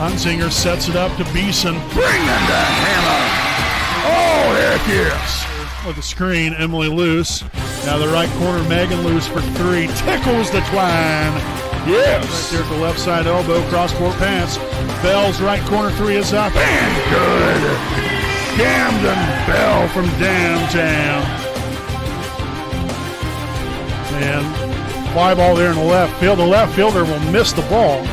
Hunzinger sets it up to Beeson. Bring in the hammer. Oh, heck yes. With the screen, Emily Luce. Now the right corner, Megan Luce for three. Tickles the twine. Yes. Right there at the left side elbow, cross-court pass. Bell's right corner three is up. And good. Camden Bell from downtown. And fly ball there in the left field. The left fielder will miss the ball.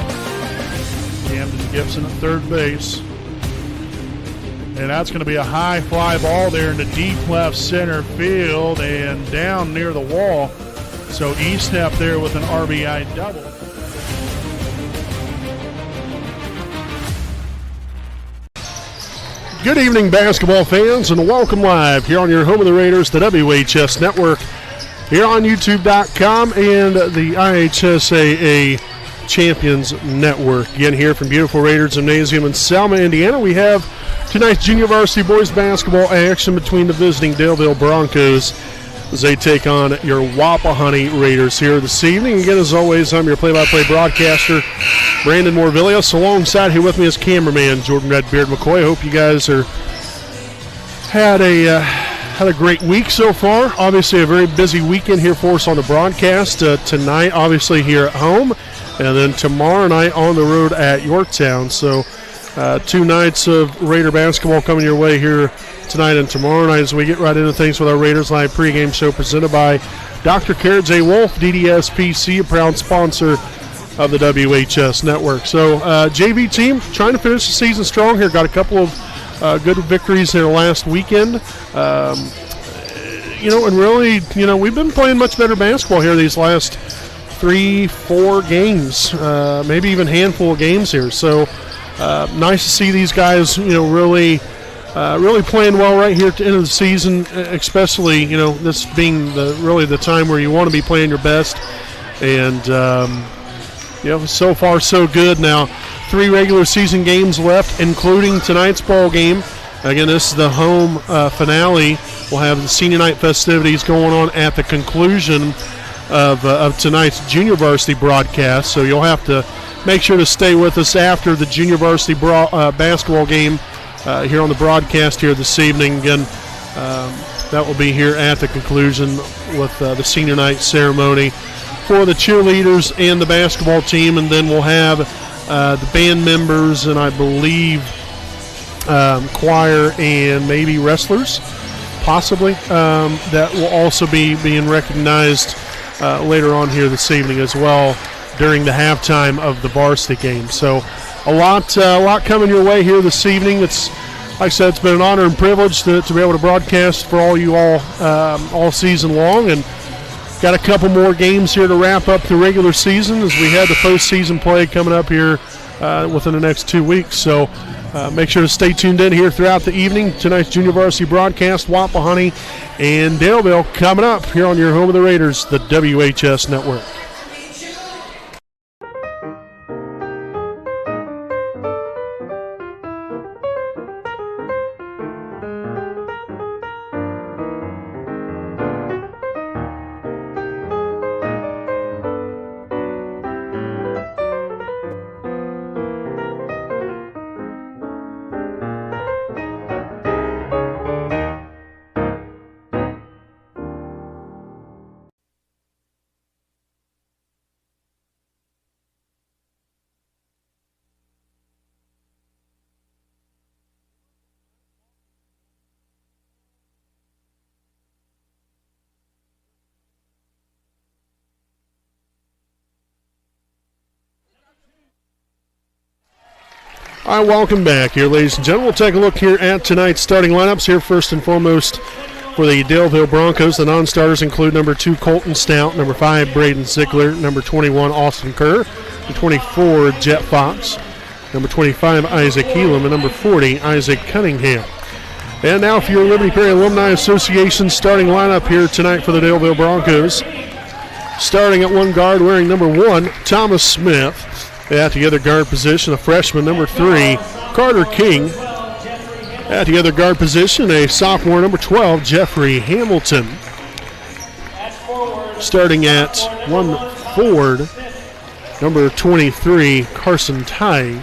Camden Gibson at third base. And that's going to be a high fly ball there in the deep left center field and down near the wall. So Estep there with an RBI double. Good evening, basketball fans, and welcome live here on your home of the Raiders, the WHS Network, here on YouTube.com and the IHSAA Champions Network. Again, here from beautiful Raiders Gymnasium in Selma, Indiana, we have tonight's junior varsity boys basketball action between the visiting Daleville Broncos as they take on your Wapahani Raiders here this evening. Again, as always, I'm your play-by-play broadcaster, Brandon Morvillius. Alongside here with me is cameraman Jordan Redbeard McCoy. I hope you guys had a great week so far. Obviously, a very busy weekend here for us on the broadcast. Tonight, obviously, here at home, and then tomorrow night on the road at Yorktown. So 2 nights of Raider basketball coming your way here tonight and tomorrow night as we get right into things with our Raiders Live pregame show presented by Dr. Carrot J. Wolf, DDSPC, a proud sponsor of the WHS Network. So JV team trying to finish the season strong here. Got a couple of good victories there last weekend. And really, we've been playing much better basketball here these last 3-4 games, maybe even handful of games here. So nice to see these guys, really playing well right here at the end of the season, especially, this being the time where you want to be playing your best. And, so far so good. Now, 3 regular season games left, including tonight's ball game. Again, this is the home finale. We'll have the senior night festivities going on at the conclusion of tonight's junior varsity broadcast. So you'll have to make sure to stay with us after the junior varsity basketball game here on the broadcast here this evening. Again, that will be here at the conclusion with the senior night ceremony for the cheerleaders and the basketball team. And then we'll have the band members and I believe choir and maybe wrestlers, possibly, that will also be being recognized later on here this evening as well during the halftime of the varsity game. So a lot coming your way here this evening. It's, like I said, it's been an honor and privilege to be able to broadcast for all season long, and got a couple more games here to wrap up the regular season as we had the postseason play coming up here within the next 2 weeks. So make sure to stay tuned in here throughout the evening. Tonight's junior varsity broadcast, Wapahani and Daleville coming up here on your home of the Raiders, the WHS Network. All right, welcome back here, ladies and gentlemen. We'll take a look here at tonight's starting lineups here. First and foremost, for the Daleville Broncos, the non-starters include number 2, Colton Stout, number 5, Braden Ziegler, number 21, Austin Kerr, number 24, Jet Fox, number 25, Isaac Elam, and number 40, Isaac Cunningham. And now for your Liberty Perry Alumni Association starting lineup here tonight for the Daleville Broncos. Starting at one guard, wearing number 1, Thomas Smith. At the other guard position, a freshman, number 3, Carter King. At the other guard position, a sophomore, number 12, Jeffrey Hamilton. Starting at one forward, number 23, Carson Ty.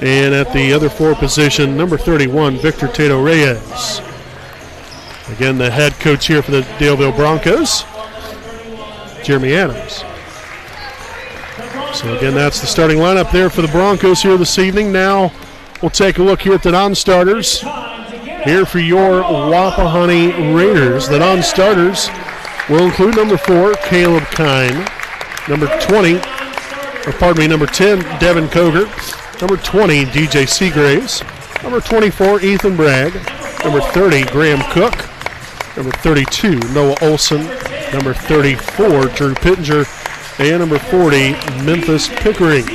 And at the other forward position, number 31, Victor Tato Reyes. Again, the head coach here for the Daleville Broncos, Jeremy Adams. So again, that's the starting lineup there for the Broncos here this evening. Now we'll take a look here at the non-starters. Here for your Wapahani Raiders. The non-starters will include number 4, Caleb Kine. Number 10, Devin Koger. Number 20, DJ Seagraves. Number 24, Ethan Bragg. Number 30, Graham Cook. Number 32, Noah Olson. Number 34, Drew Pittenger. And number 40, Memphis Pickering.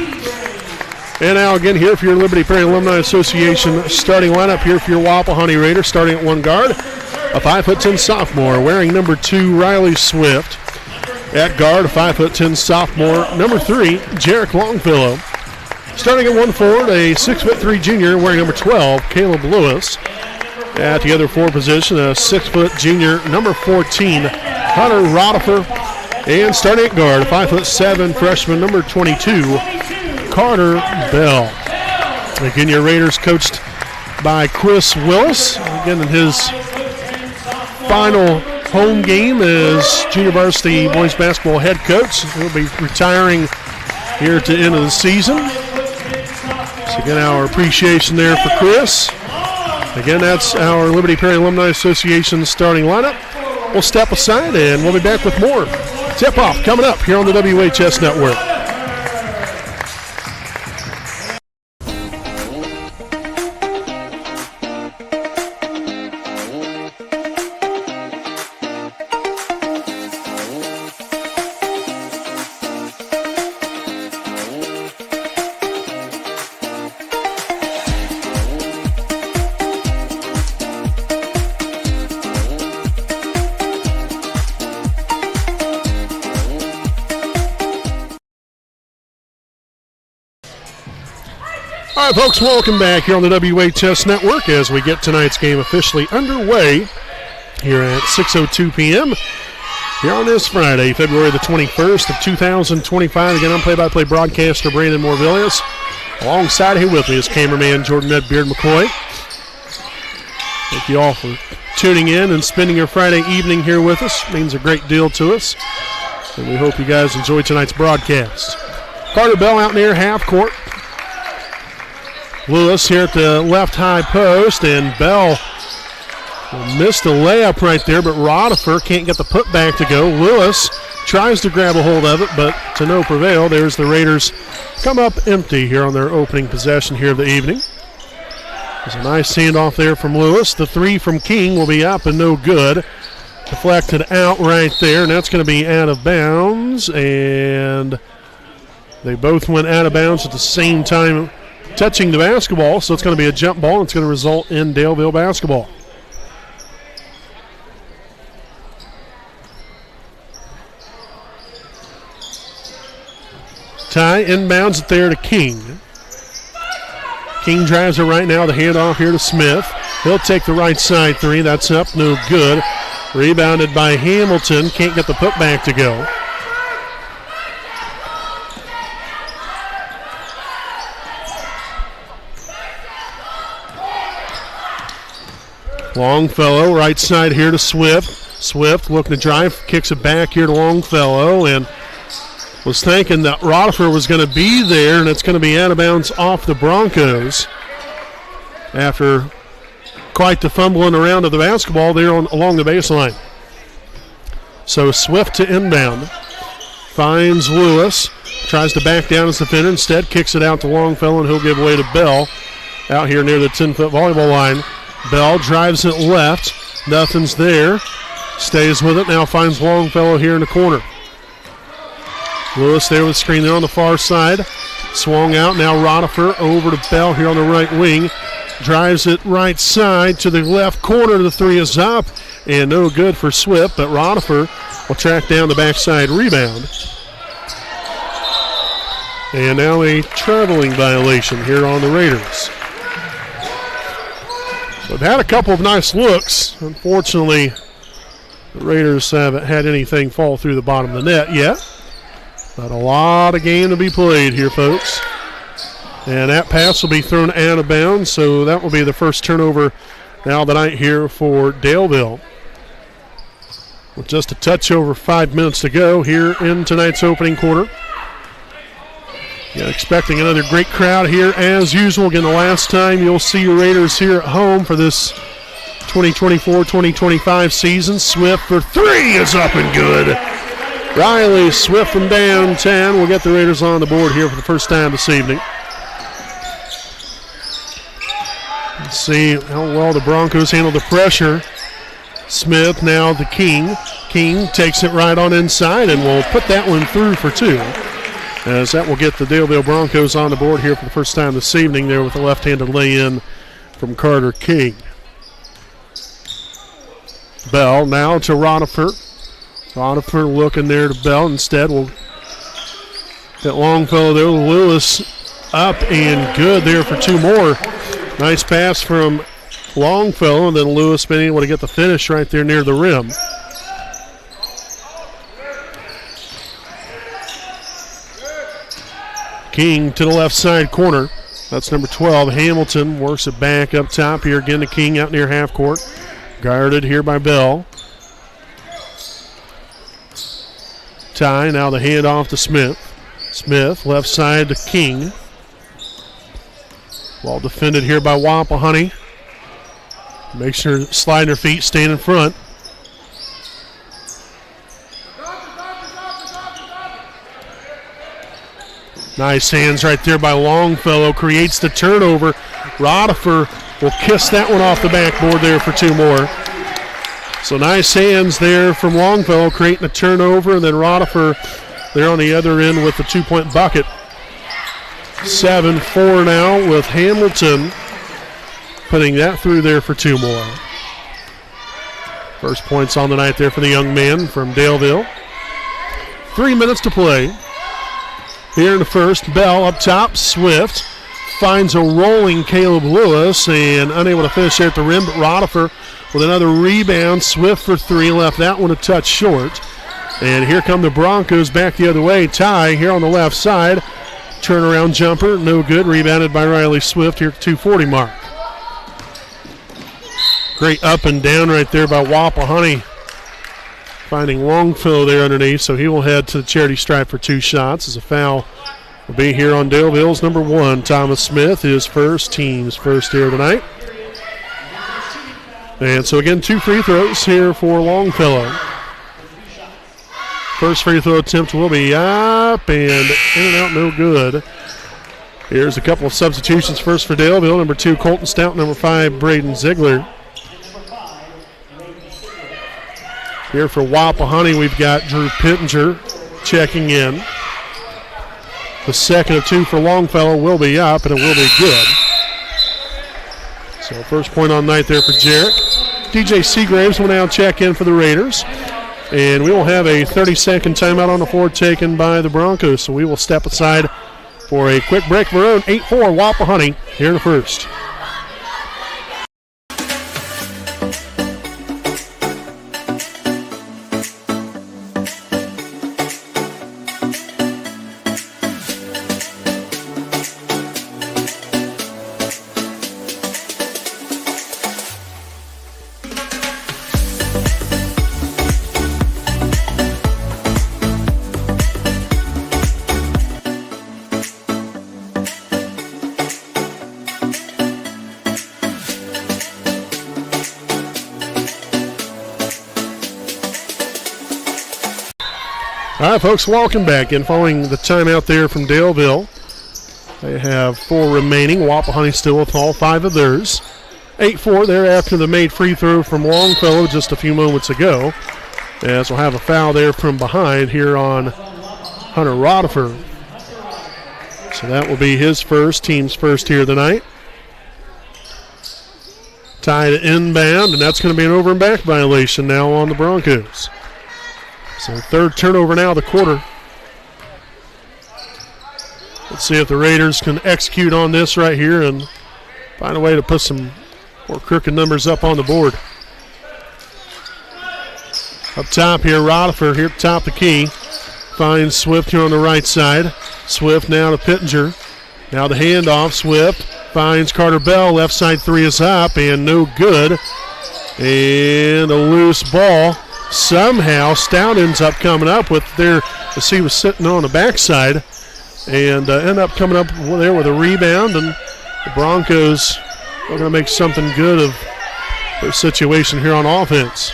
And now again here for your Liberty Prairie Alumni Association starting lineup here for your Wapahani Raiders. Starting at one guard, a 5'10" sophomore wearing number 2, Riley Swift. At guard, a 5'10" sophomore, number 3, Jarek Longfellow. Starting at one forward, a 6'3" junior wearing number 12, Caleb Lewis. At the other forward position, a 6' junior, number 14, Hunter Rodifer. And starting at guard, a 5'7" freshman, number 22, Carter Bell. Again, your Raiders coached by Chris Willis. Again, in his final home game as junior varsity boys basketball head coach. He'll be retiring here at the end of the season. So again, our appreciation there for Chris. Again, that's our Liberty Prairie Alumni Association starting lineup. We'll step aside and we'll be back with more tip-off coming up here on the WHS Network. All right, folks, welcome back here on the WHS Network as we get tonight's game officially underway here at 6:02 p.m. here on this Friday, February the 21st of 2025. Again, I'm play-by-play broadcaster Brandon Morvillius. Alongside here with me is cameraman Jordan Edbeard McCoy. Thank you all for tuning in and spending your Friday evening here with us. It means a great deal to us, and we hope you guys enjoy tonight's broadcast. Carter Bell out near half court. Lewis here at the left high post, and Bell missed a layup right there, but Rodifer can't get the putback to go. Lewis tries to grab a hold of it, but to no prevail. There's the Raiders come up empty here on their opening possession here of the evening. There's a nice handoff there from Lewis. The three from King will be up and no good. Deflected out right there, and that's going to be out of bounds, and they both went out of bounds at the same time, touching the basketball, so it's going to be a jump ball. It's going to result in Daleville basketball. Ty inbounds it there to King. King drives it right now. The handoff here to Smith. He'll take the right side three. That's up, no good. Rebounded by Hamilton. Can't get the putback to go. Longfellow, right side here to Swift. Swift looking to drive, kicks it back here to Longfellow, and was thinking that Rodifer was going to be there, and it's going to be out of bounds off the Broncos after quite the fumbling around of the basketball there along the baseline. So Swift to inbound. Finds Lewis, tries to back down his defender, instead kicks it out to Longfellow, and he'll give way to Bell out here near the 10-foot volleyball line. Bell drives it left. Nothing's there. Stays with it. Now finds Longfellow here in the corner. Lewis there with the screen there on the far side. Swung out. Now Rodifer over to Bell here on the right wing. Drives it right side to the left corner. The three is up. And no good for Swift, but Rodifer will track down the backside rebound. And now a traveling violation here on the Raiders. We've had a couple of nice looks. Unfortunately, the Raiders haven't had anything fall through the bottom of the net yet. But a lot of game to be played here, folks. And that pass will be thrown out of bounds, so that will be the first turnover now tonight here for Daleville. With just a touch over 5 minutes to go here in tonight's opening quarter. Yeah, expecting another great crowd here as usual. Again, the last time you'll see your Raiders here at home for this 2024-2025 season. Swift for three is up and good. Riley Swift from downtown will get the Raiders on the board here for the first time this evening. Let's see how well the Broncos handle the pressure. Smith now the King. King takes it right on inside and will put that one through for two. As that will get the Daleville Broncos on the board here for the first time this evening there with a left-handed lay-in from Carter King. Bell now to Ronifer. Ronifer looking there to Bell. Instead, will get Longfellow there. Lewis up and good there for two more. Nice pass from Longfellow, and then Lewis being able to get the finish right there near the rim. King to the left side corner. That's number 12. Hamilton works it back up top here again to King out near half court. Guarded here by Bell. Ty, now the handoff to Smith. Smith, left side to King. Well defended here by Wapahani. Make sure sliding her feet, staying in front. Nice hands right there by Longfellow. Creates the turnover. Ronifer will kiss that one off the backboard there for two more. So nice hands there from Longfellow creating a turnover, and then Ronifer there on the other end with the two-point bucket. 7-4 now with Hamilton putting that through there for two more. First points on the night there for the young man from Daleville. 3 minutes to play. Here in the first, Bell up top, Swift finds a rolling Caleb Lewis and unable to finish there at the rim, but Ronifer with another rebound. Swift for three, left that one a touch short. And here come the Broncos back the other way. Ty here on the left side. Turnaround jumper, no good. Rebounded by Riley Swift here at the 2:40 mark. Great up and down right there by Wapahani. Finding Longfellow there underneath, so he will head to the charity stripe for two shots as a foul will be here on Daleville's number one. Thomas Smith, his first, team's first here tonight. And so again, two free throws here for Longfellow. First free throw attempt will be up and in and out, no good. Here's a couple of substitutions. First for Daleville, number 2, Colton Stout, number 5, Braden Ziegler. Here for Wapahani, we've got Drew Pittenger checking in. The second of two for Longfellow will be up, and it will be good. So first point on night there for Jarrett. DJ Seagraves will now check in for the Raiders. And we will have a 30-second timeout on the floor taken by the Broncos. So we will step aside for a quick break of our own. 8-4 Wapahani here in the first. All right, folks, welcome back. And following the timeout there from Daleville, they have 4 remaining. Wapahani still with all 5 of theirs. 8-4 there after the made free throw from Longfellow just a few moments ago. As we'll have a foul there from behind here on Hunter Ronifer. So that will be his first, team's first here tonight. Tied inbound, and that's going to be an over and back violation now on the Broncos. So third turnover now of the quarter. Let's see if the Raiders can execute on this right here and find a way to put some more crooked numbers up on the board. Up top here, Ronifer here at the top of the key. Finds Swift here on the right side. Swift now to Pittenger. Now the handoff. Swift finds Carter Bell. Left side three is up and no good. And a loose ball. Somehow Stout ends up coming up with there as he was sitting on the backside and end up coming up there with a rebound. And the Broncos are going to make something good of their situation here on offense.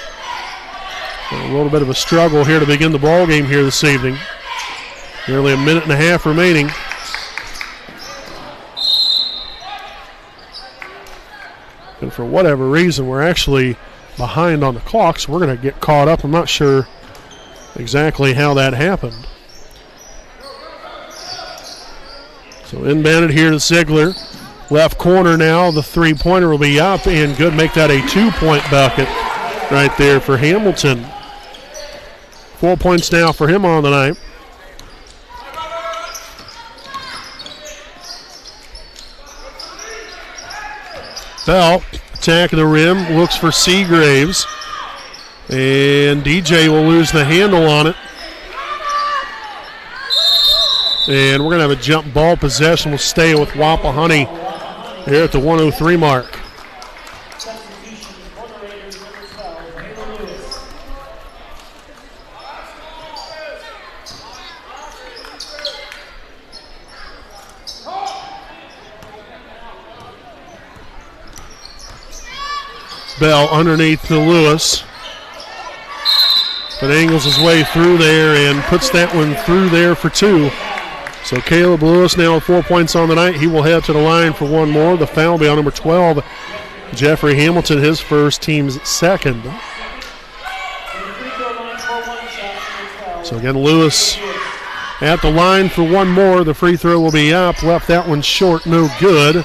A little bit of a struggle here to begin the ball game here this evening. Nearly a minute and a half remaining. And for whatever reason, we're actually behind on the clock, so we're going to get caught up. I'm not sure exactly how that happened. So inbounded here to Ziegler. Left corner now. The three-pointer will be up and good. Make that a 2-point bucket right there for Hamilton. 4 points now for him on the night. Bell attacking the rim, looks for Seagraves. And DJ will lose the handle on it. And we're going to have a jump ball possession. We'll stay with Wapahani here at the 103 mark. Bell underneath to Lewis. But angles his way through there and puts that one through there for two. So Caleb Lewis now with 4 points on the night. He will head to the line for one more. The foul will be on number 12, Jeffrey Hamilton, his first, team's second. So again, Lewis at the line for one more. The free throw will be up. Left that one short, no good.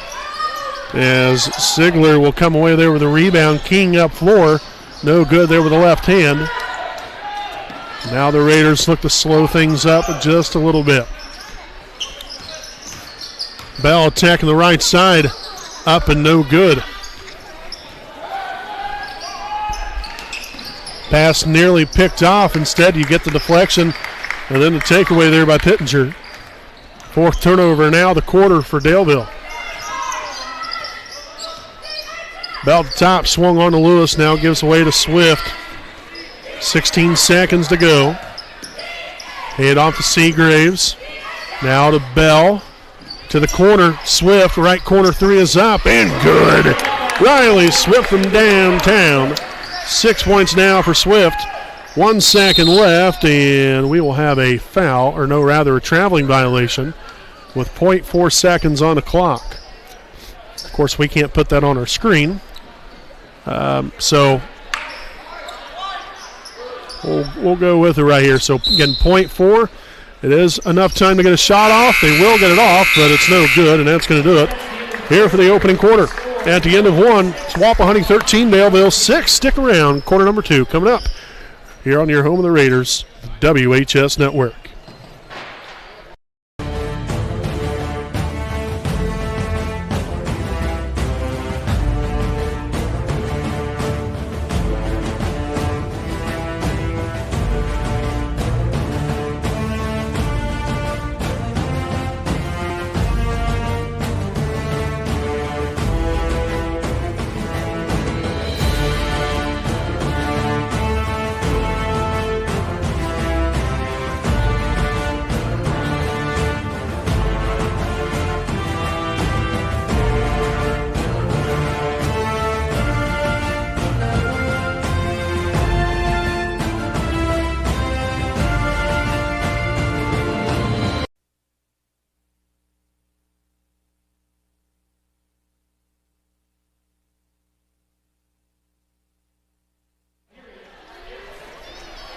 As Ziegler will come away there with a rebound. King up floor. No good there with the left hand. Now the Raiders look to slow things up just a little bit. Bell attacking the right side. Up and no good. Pass nearly picked off. Instead, you get the deflection and then the takeaway there by Pittenger. Fourth turnover now, the quarter for Daleville. Bell at the top, swung on to Lewis, now gives away to Swift. 16 seconds to go. Hand off to Seagraves. Now to Bell. To the corner, Swift, right corner three is up and good. Riley Swift from downtown. 6 points now for Swift. 1 second left, and we will have a foul, or no, rather a traveling violation with 0.4 seconds on the clock. Of course, we can't put that on our screen. So we'll go with it right here. So again, 0.4. It is enough time to get a shot off. They will get it off, but it's no good, and that's going to do it here for the opening quarter. At the end of one, it's Wapahani 13, Daleville 6. Stick around. Quarter number 2 coming up here on your home of the Raiders, WHS Network.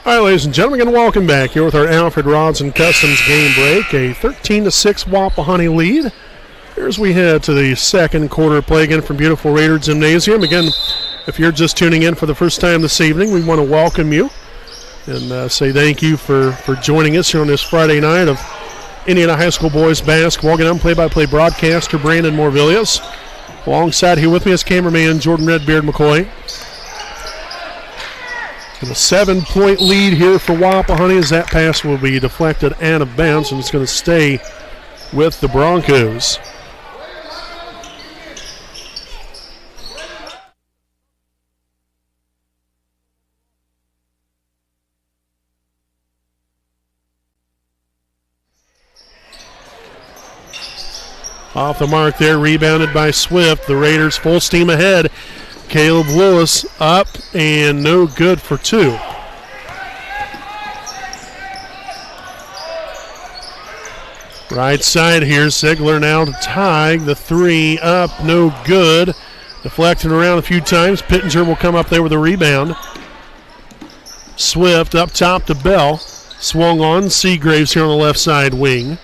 All right, ladies and gentlemen, again, welcome back here with our Alfred Rods and Customs game break. A 13-6 Wapahani lead. Here as we head to the second quarter play again from beautiful Raider Gymnasium. Again, if you're just tuning in for the first time this evening, we want to welcome you and say thank you for joining us here on this Friday night of Indiana High School boys basketball. Again, I'm play-by-play broadcaster Brandon Morvillius. Alongside here with me is cameraman Jordan Redbeard McCoy. And a 7-point lead here for Wapahani as that pass will be deflected out of bounds, and it's going to stay with the Broncos. Off the mark there, rebounded by Swift. The Raiders full steam ahead. Caleb Lewis up and no good for two. Right side here, Ziegler now to Tig. The three up, no good. Deflected around a few times. Pittenger will come up there with a rebound. Swift up top to Bell. Swung on. Seagraves here on the left side wing.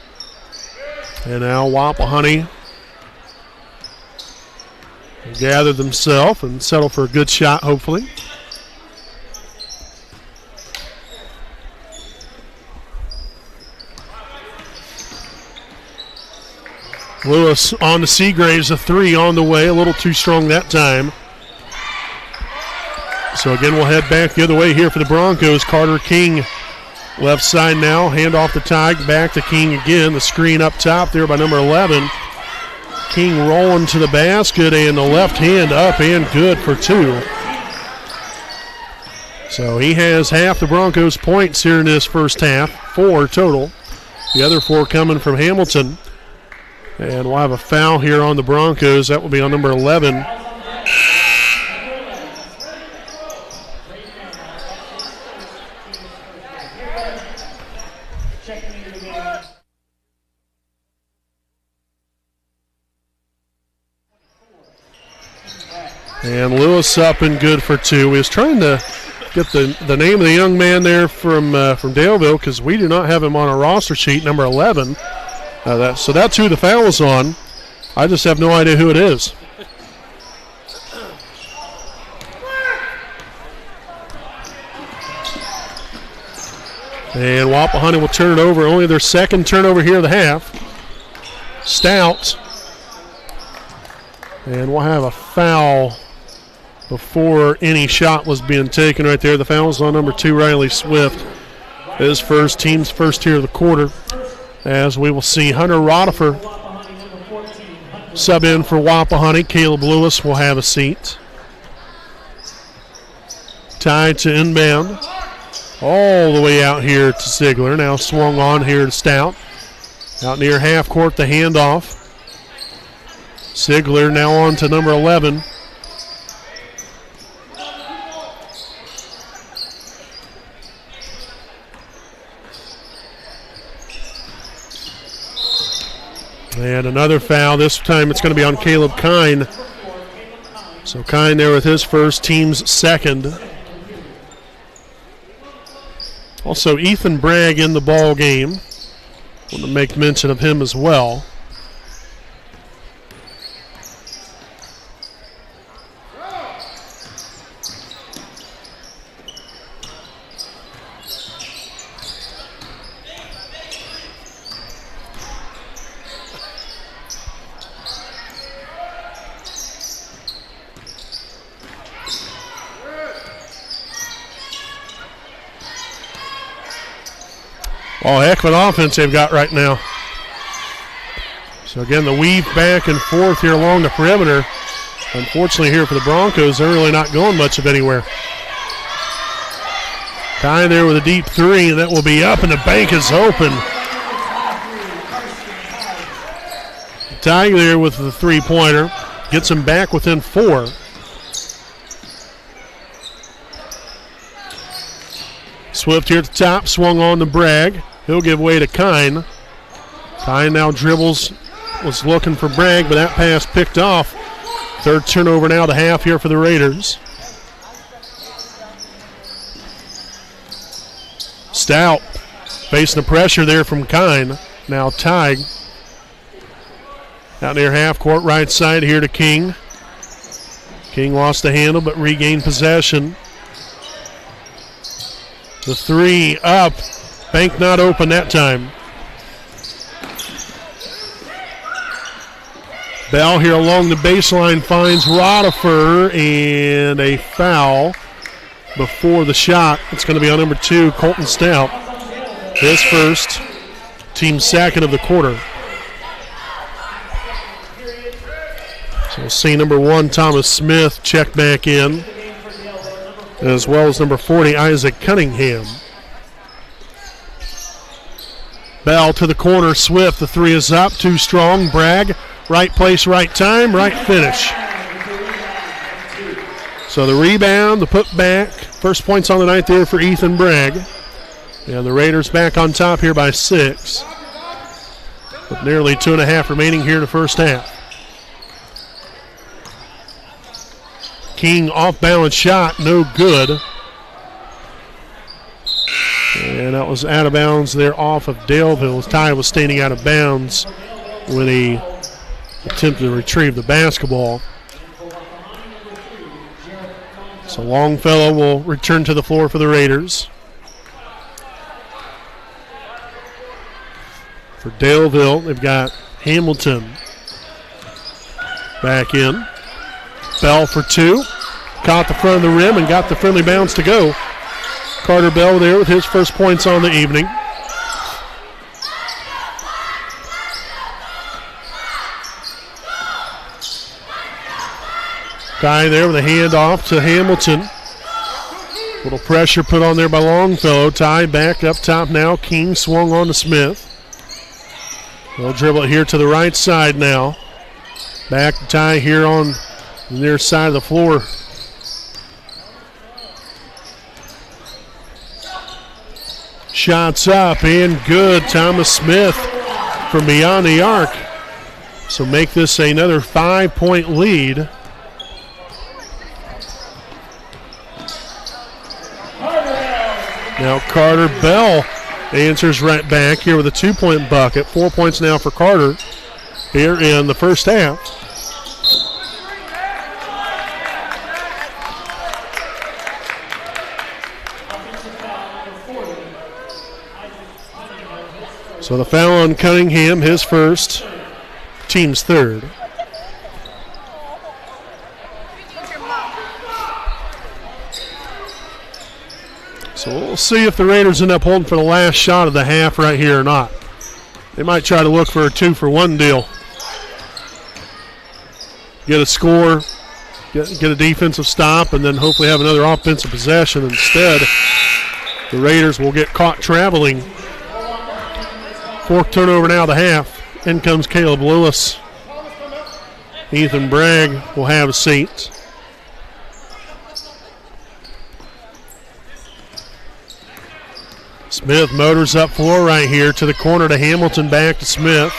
And now Wapahani will gather themselves and settle for a good shot, hopefully. Lewis on to Seagraves, a three on the way, a little too strong that time. So again, we'll head back the other way here for the Broncos. Carter King left side now, hand off the Tig, back to King again. The screen up top there by number 11. King rolling to the basket, and the left hand up and good for two. So he has half the Broncos' points here in this first half, 4 total. The other 4 coming from Hamilton. And we'll have a foul here on the Broncos. That will be on number 11. And Lewis up and good for two. We was trying to get the name of the young man there from Daleville because we do not have him on our roster sheet, number 11. So that's who the foul is on. I just have no idea who it is. And Wapahani will turn it over. Only their second turnover here of the half. Stout. And we'll have a foul before any shot was being taken right there. The foul is on number 2, Riley Swift. His first, team's first here of the quarter. As we will see Hunter Rodifer sub in for Wapahani. Caleb Lewis will have a seat. Tied to inbound. All the way out here to Ziegler. Now swung on here to Stout. Out near half court, the handoff. Ziegler now on to number 11. And another foul. This time it's going to be on Caleb Kine. So Kine there with his first, team's second. Also Ethan Bragg in the ball game. Want to make mention of him as well. Oh, heck of an offense they've got right now. So again, the weave back and forth here along the perimeter. Unfortunately here for the Broncos, they're really not going much of anywhere. Ty there with a deep three, and that will be up, and the bank is open. Ty there with the three-pointer. Gets him back within 4. Swift here at the top, swung on to Bragg. He'll give way to Kine. Kine now dribbles, was looking for Bragg, but that pass picked off. Third turnover now to half here for the Raiders. Stout facing the pressure there from Kine. Now Tig. Out near half court, right side here to King. King lost the handle but regained possession. The three up. Bank not open that time. Bell here along the baseline finds Rodifer, and a foul before the shot. It's going to be on number 2, Colton Stout. His first, team second of the quarter. So we'll see number 1, Thomas Smith, check back in, as well as number 40, Isaac Cunningham. Bell to the corner, Swift, the three is up, too strong. Bragg Right place, right time, right finish. So the rebound, the putback, first points on the night there for Ethan Bragg. And the Raiders back on top here by 6. With nearly 2.5 remaining here in the first half. King off-balance shot, no good. And that was out of bounds there off of Daleville. Ty was standing out of bounds when he attempted to retrieve the basketball. So Longfellow will return to the floor for the Raiders. For Daleville, they've got Hamilton back in. Bell for 2. Caught the front of the rim and got the friendly bounce to go. Carter Bell there with his first points on the evening. Guy there with a handoff to Hamilton. Little pressure put on there by Longfellow. Ty back up top now. King swung on to Smith. They'll dribble it here to the right side now. Back to Ty here on the near side of the floor. Shots up and good. Thomas Smith from beyond the arc. So make this another 5-point lead. Now Carter Bell answers right back here with a 2-point bucket. 4 points now for Carter here in the first half. So the foul on Cunningham, his first, team's third. So we'll see if the Raiders end up holding for the last shot of the half right here or not. They might try to look for a 2-for-1 deal. Get a score, get a defensive stop, and then hopefully have another offensive possession. Instead, the Raiders will get caught traveling. Fourth turnover now of the half. In comes Caleb Lewis. Ethan Bragg will have a seat. Smith motors up floor right here to the corner to Hamilton, back to Smith.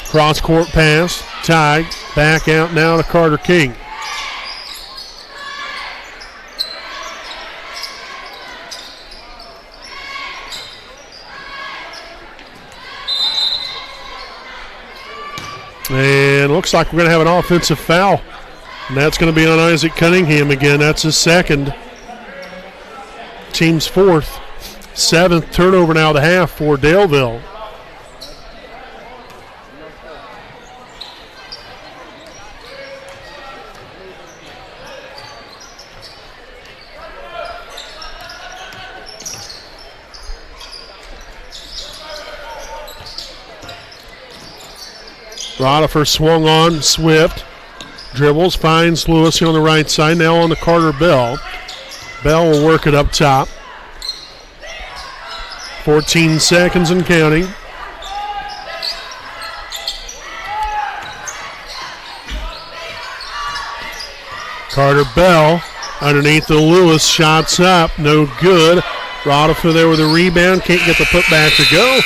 Cross court pass, Ty, back out now to Carter King. And looks like we're going to have an offensive foul. And that's going to be on Isaac Cunningham again. That's his second. Team's fourth. 7th turnover now of the half for Daleville. Rodifer swung on Swift. Dribbles, finds Lewis here on the right side. Now on to Carter Bell. Bell will work it up top. 14 seconds and counting. Carter Bell underneath the Lewis. Shots up. No good. Rodifer there with a rebound. Can't get the putback to go.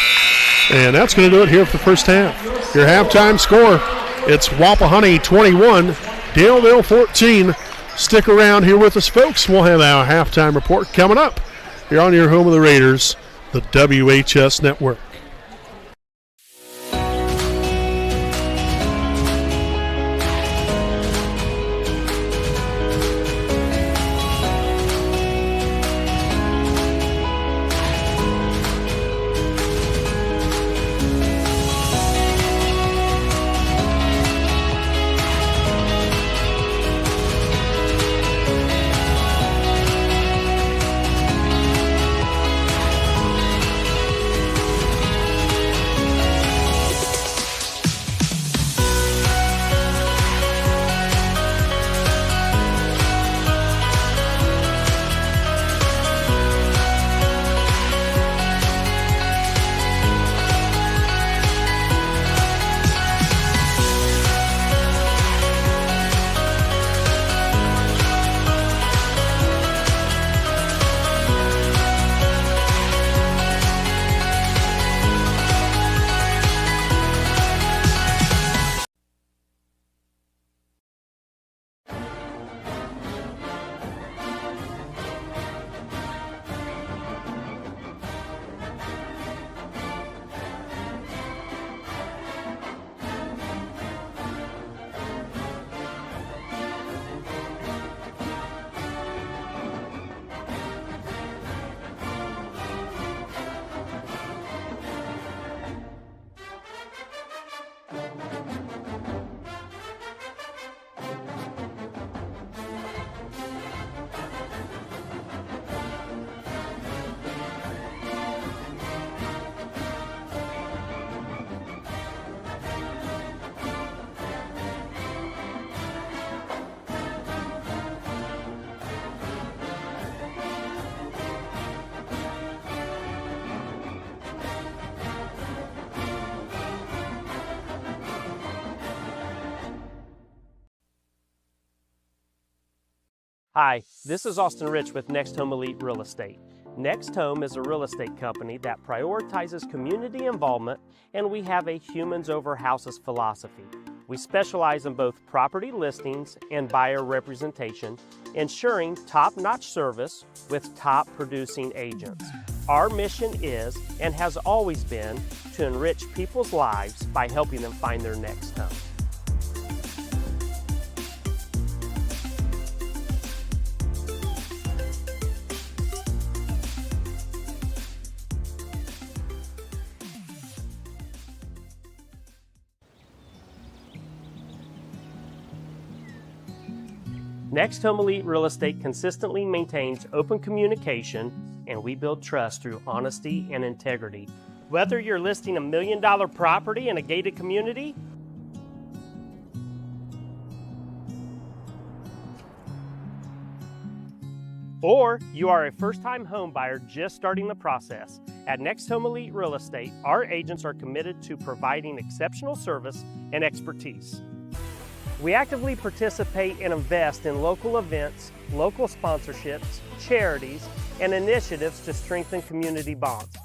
And that's going to do it here for the first half. Your halftime score, it's Wapahani 21, Daleville 14. Stick around here with us, folks. We'll have our halftime report coming up here on your home of the Raiders, the WHS Network. Hi, this is Austin Rich with Next Home Elite Real Estate. Next Home is a real estate company that prioritizes community involvement, and we have a humans over houses philosophy. We specialize in both property listings and buyer representation, ensuring top-notch service with top producing agents. Our mission is, and has always been, to enrich people's lives by helping them find their next home. Next Home Elite Real Estate consistently maintains open communication, and we build trust through honesty and integrity. Whether you're listing $1 million property in a gated community, or you are a first-time home buyer just starting the process, at Next Home Elite Real Estate, our agents are committed to providing exceptional service and expertise. We actively participate and invest in local events, local sponsorships, charities, and initiatives to strengthen community bonds.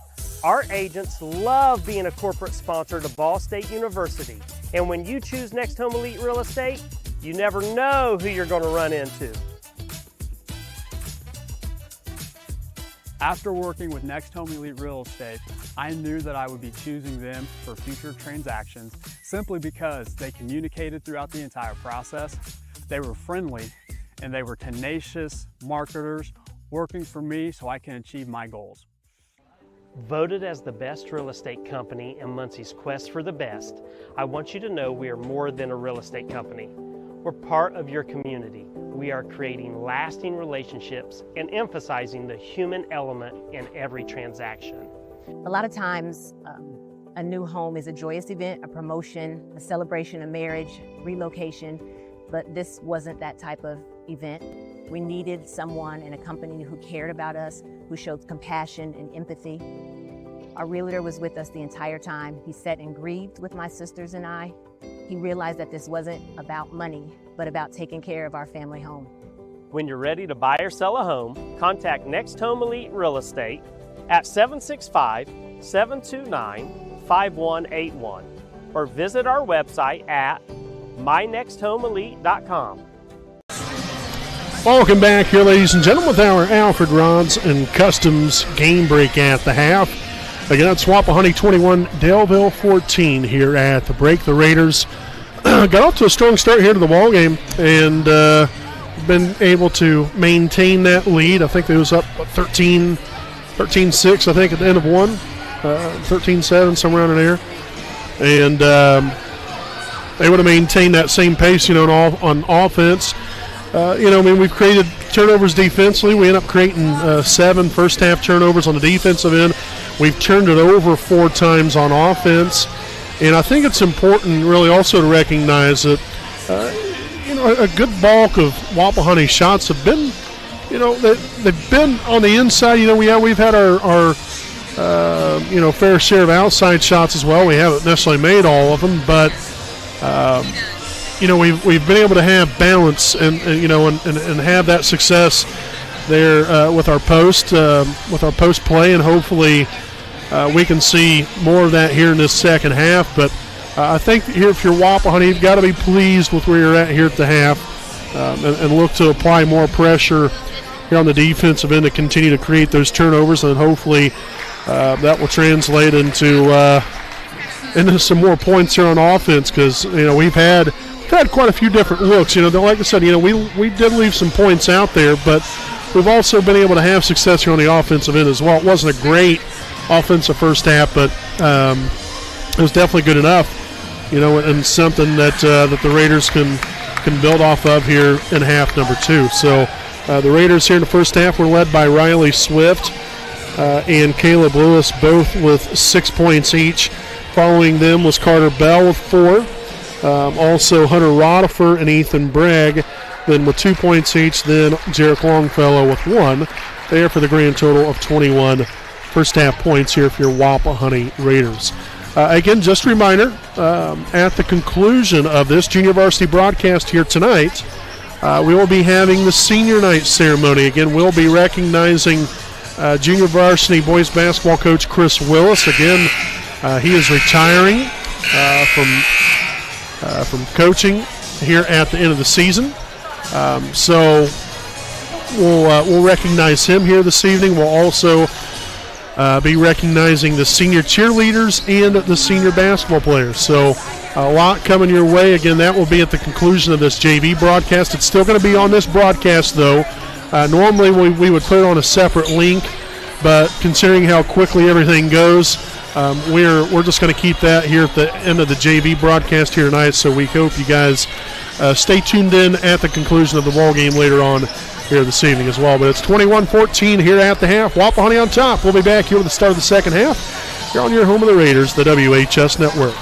Our agents love being a corporate sponsor to Ball State University, and when you choose Next Home Elite Real Estate, you never know who you're going to run into. After working with Next Home Elite Real Estate, I knew that I would be choosing them for future transactions simply because they communicated throughout the entire process, they were friendly, and they were tenacious marketers working for me so I can achieve my goals. Voted as the best real estate company in Muncie's quest for the best, I want you to know we are more than a real estate company. We're part of your community. We are creating lasting relationships and emphasizing the human element in every transaction. A lot of times, a new home is a joyous event, a promotion, a celebration of marriage, relocation, but this wasn't that type of event. We needed someone in a company who cared about us, who showed compassion and empathy. Our realtor was with us the entire time. He sat and grieved with my sisters and I. He realized that this wasn't about money, but about taking care of our family home. When you're ready to buy or sell a home, contact Next Home Elite Real Estate at 765-729-5181 or visit our website at mynexthomeelite.com. Welcome back here, ladies and gentlemen, with our Alfred Rods and Customs game break at the half. Again, it's Wapahani 21, Daleville 14 here at the break. The Raiders got off to a strong start here to the ball game and been able to maintain that lead. I think they was up 13-6, I think, at the end of one, 13-7, somewhere around in there. And they would have maintained that same pace, on offense. We've created turnovers defensively. We end up creating 7 first-half turnovers on the defensive end. We've turned it over 4 times on offense. And I think it's important really also to recognize that, a good bulk of Wapahani shots have been, they've been on the inside. We've had our fair share of outside shots as well. We haven't necessarily made all of them, but we've been able to have balance and have that success there with our post play, and hopefully we can see more of that here in this second half. But I think here, if you're Wapahani, you've got to be pleased with where you're at here at the half, and look to apply more pressure here on the defensive end to continue to create those turnovers, and hopefully that will translate into some more points here on offense, because we've had quite a few different looks. Like I said, we did leave some points out there, but we've also been able to have success here on the offensive end as well. It wasn't a great offensive first half, but it was definitely good enough, and something that the Raiders can build off of here in half number 2. So the Raiders here in the first half were led by Riley Swift and Caleb Lewis, both with 6 points each. Following them was Carter Bell with 4. Also Hunter Rodifer and Ethan Bragg, then with 2 points each. Then Jarek Longfellow with 1. There for the grand total of 21 first half points here for your Wapahani Raiders. Again, just a reminder, at the conclusion of this junior varsity broadcast here tonight, we will be having the senior night ceremony. Again, we'll be recognizing junior varsity boys basketball coach Chris Willis. Again, he is retiring from coaching here at the end of the season. So we'll recognize him here this evening. We'll also be recognizing the senior cheerleaders and the senior basketball players. So a lot coming your way. Again, that will be at the conclusion of this JV broadcast. It's still going to be on this broadcast, though. Normally we would put it on a separate link, but considering how quickly everything goes, we're just going to keep that here at the end of the JV broadcast here tonight. So we hope you guys stay tuned in at the conclusion of the ball game later on here this evening as well. But it's 21-14 here at the half. Wapahani on top. We'll be back here with the start of the second half. You're on your home of the Raiders, the WHS Network.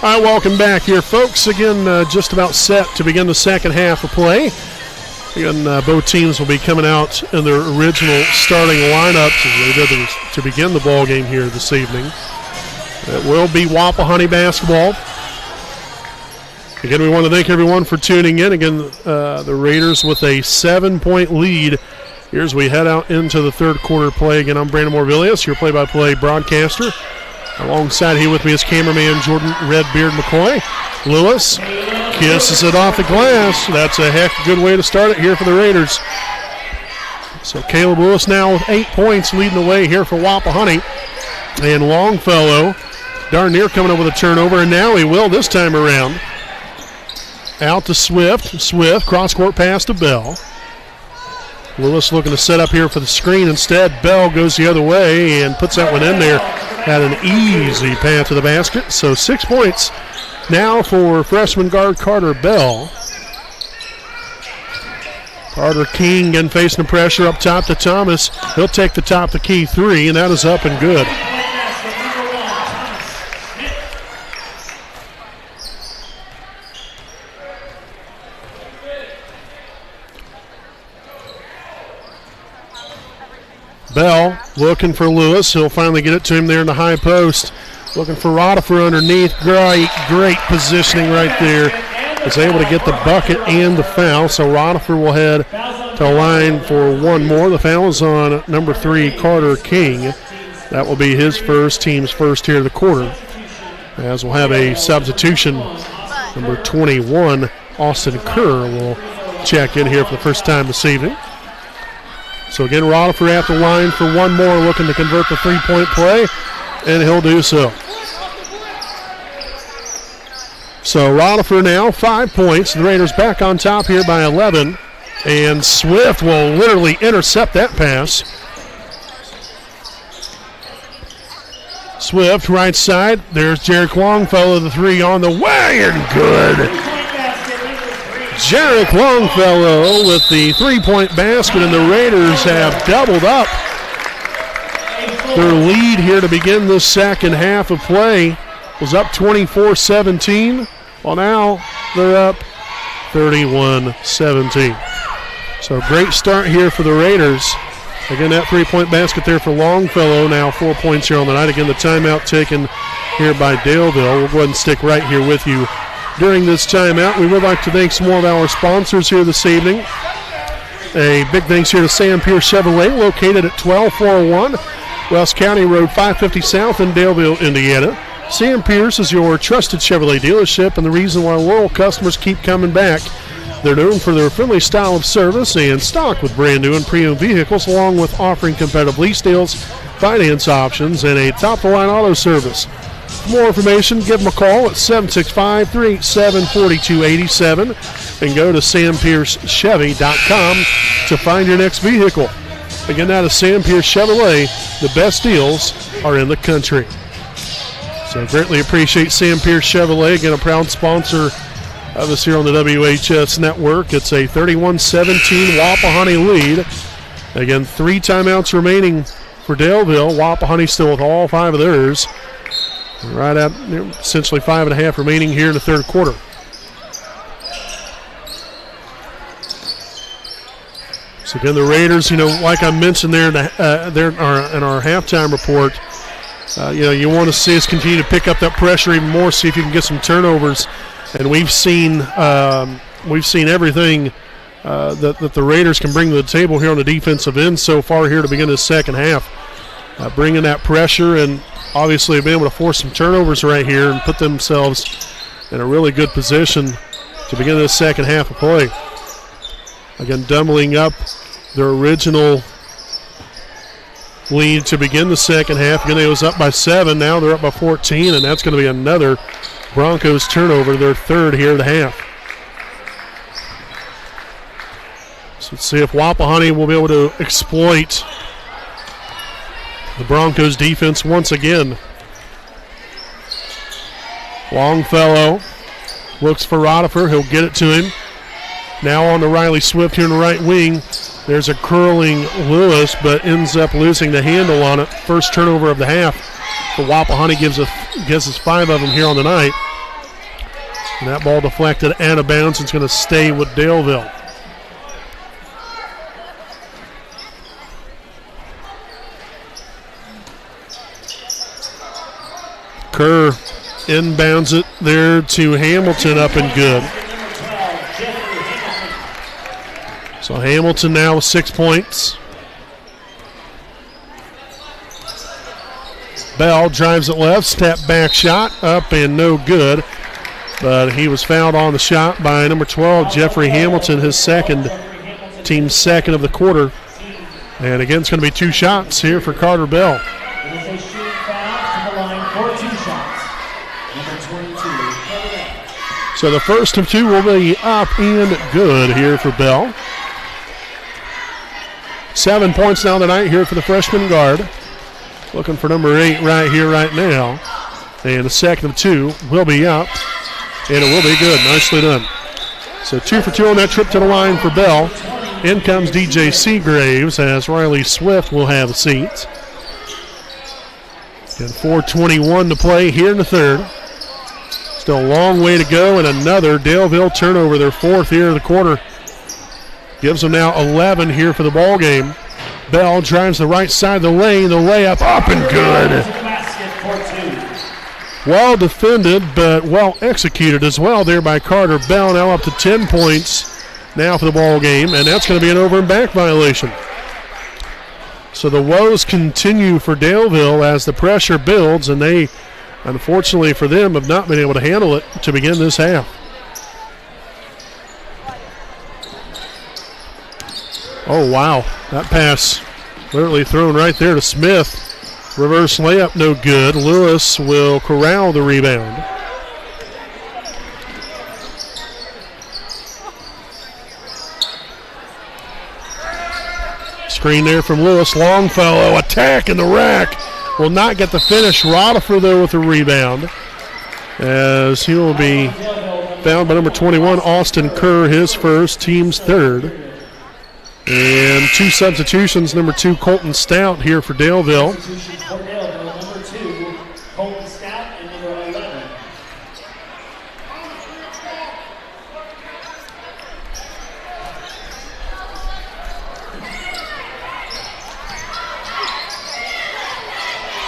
All right, welcome back here, folks. Again, just about set to begin the second half of play. Again, both teams will be coming out in their original starting lineups as they did to begin the ball game here this evening. It will be Wapahani basketball. Again, we want to thank everyone for tuning in. Again, the Raiders with a 7-point lead here as we head out into the third quarter play. Again, I'm Brandon Morvillius, your play-by-play broadcaster. Alongside here with me is cameraman Jordan Redbeard McCoy. Lewis kisses it off the glass. That's a heck of a good way to start it here for the Raiders. So Caleb Lewis now with 8 points leading the way here for Wapahani. And Longfellow darn near coming up with a turnover, and now he will this time around. Out to Swift. Swift, cross-court pass to Bell. Lewis looking to set up here for the screen. Instead, Bell goes the other way and puts that one in there. Had an easy path to the basket. So 6 points now for freshman guard Carter Bell. Carter King again facing the pressure up top to Thomas. He'll take the top of the key three, and that is up and good. Bell looking for Lewis. He'll finally get it to him there in the high post. Looking for Rodifer underneath. Great positioning right there. Is able to get the bucket and the foul. So Rodifer will head to the line for one more. The foul is on number 3, Carter King. That will be his first, team's first here of the quarter. As we'll have a substitution. Number 21, Austin Kerr, will check in here for the first time this evening. So again, Rodifer at the line for one more, looking to convert the three-point play, and he'll do so. So Rotherford now 5 points. The Raiders back on top here by 11. And Swift will literally intercept that pass. Swift, right side. There's Jarek Longfellow, the three on the way, and good. Jarek Longfellow with the three-point basket, and the Raiders have doubled up their lead here to begin this second half of play. Was up 24-17. Well, now they're up 31-17. So great start here for the Raiders. Again, that three-point basket there for Longfellow. Now 4 points here on the night. Again, the timeout taken here by Daleville. We'll go ahead and stick right here with you during this timeout. We would like to thank some more of our sponsors here this evening. A big thanks here to Sam Pierce Chevrolet, located at 12401 West County Road 550 South in Daleville, Indiana. Sam Pierce is your trusted Chevrolet dealership and the reason why loyal customers keep coming back. They're known for their friendly style of service and stocked with brand new and pre-owned vehicles, along with offering competitive lease deals, finance options, and a top-of-the-line auto service. For more information, give them a call at 765-387-4287 and go to sampiercechevy.com to find your next vehicle. Again, that is Sam Pierce Chevrolet. The best deals are in the country. So greatly appreciate Sam Pierce Chevrolet, again a proud sponsor of us here on the WHS Network. It's a 31-17 Wapahani lead. Again, 3 timeouts remaining for Daleville. Wapahani still with all 5 of theirs. Right at essentially 5.5 remaining here in the third quarter. So again, the Raiders, like I mentioned there in our halftime report, you want to see us continue to pick up that pressure even more, see if you can get some turnovers. And we've seen everything that the Raiders can bring to the table here on the defensive end so far here to begin the second half. Bringing that pressure and obviously being able to force some turnovers right here and put themselves in a really good position to begin the second half of play. Again, doubling up their original lead to begin the second half. Again, it was up by 7. Now they're up by 14, and that's going to be another Broncos turnover, their third here at the half. So let's see if Wapahani will be able to exploit the Broncos defense once again. Longfellow looks for Rotherford. He'll get it to him. Now on to Riley Swift here in the right wing. There's a curling Lewis, but ends up losing the handle on it. First turnover of the half. The Wapahani gives us 5 of them here on the night. And that ball deflected out of bounds. It's going to stay with Daleville. Kerr inbounds it there to Hamilton, up and good. So Hamilton now with 6 points. Bell drives it left, step back shot, up and no good. But he was fouled on the shot by number 12, Jeffrey Hamilton, his team's second of the quarter. And again, it's going to be 2 shots here for Carter Bell. It is a shooting foul to the line for 2 shots. Number 22. So the first of 2 will be up and good here for Bell. 7 points now tonight here for the freshman guard. Looking for number 8 right here, right now. And the second of 2 will be up. And it will be good. Nicely done. So 2 for 2 on that trip to the line for Bell. In comes DJ Seagraves as Riley Swift will have a seat. And 4:21 to play here in the third. Still a long way to go, and another Daleville turnover, their 4th here of the quarter. Gives them now 11 here for the ball game. Bell drives the right side of the lane, the layup up and good. Well defended, but well executed as well there by Carter Bell. Now up to 10 points now for the ball game, and that's going to be an over and back violation. So the woes continue for Daleville as the pressure builds, and they, unfortunately for them, have not been able to handle it to begin this half. Oh, wow. That pass literally thrown right there to Smith. Reverse layup, no good. Lewis will corral the rebound. Screen there from Lewis. Longfellow attack in the rack. Will not get the finish. Rodifer, though, with a rebound. As he will be fouled by number 21, Austin Kerr, his first, team's third. And 2 substitutions, number 2, Colton Stout here for Daleville. Substitution for Daleville, number 2, Colton Stout, and number 11.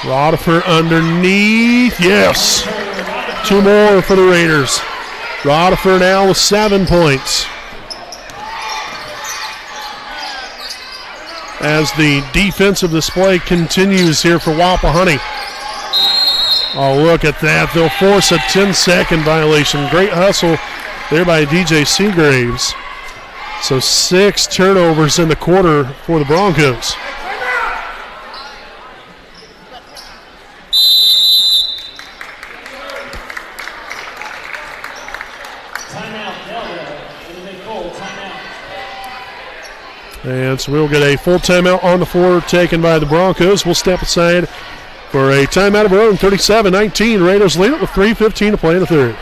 Rodifer underneath. Yes. 2 more for the Raiders. Rodifer now with 7 points. As the defensive display continues here for Wapahani. Oh, look at that. They'll force a 10-second violation. Great hustle there by DJ Seagraves. So 6 turnovers in the quarter for the Broncos. And so we'll get a full timeout on the floor taken by the Broncos. We'll step aside for a timeout of our own. 37-19. Raiders lead it with 3:15 to play in the third.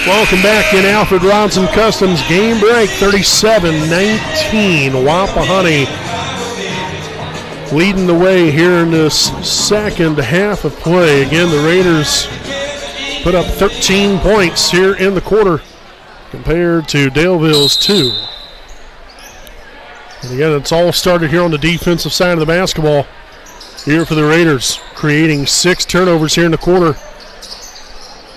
Welcome back in Alfred Robinson Customs game break. 37-19. Wapahani leading the way here in this second half of play. Again, the Raiders put up 13 points here in the quarter compared to Daleville's 2. And again, it's all started here on the defensive side of the basketball here for the Raiders, creating 6 turnovers here in the quarter.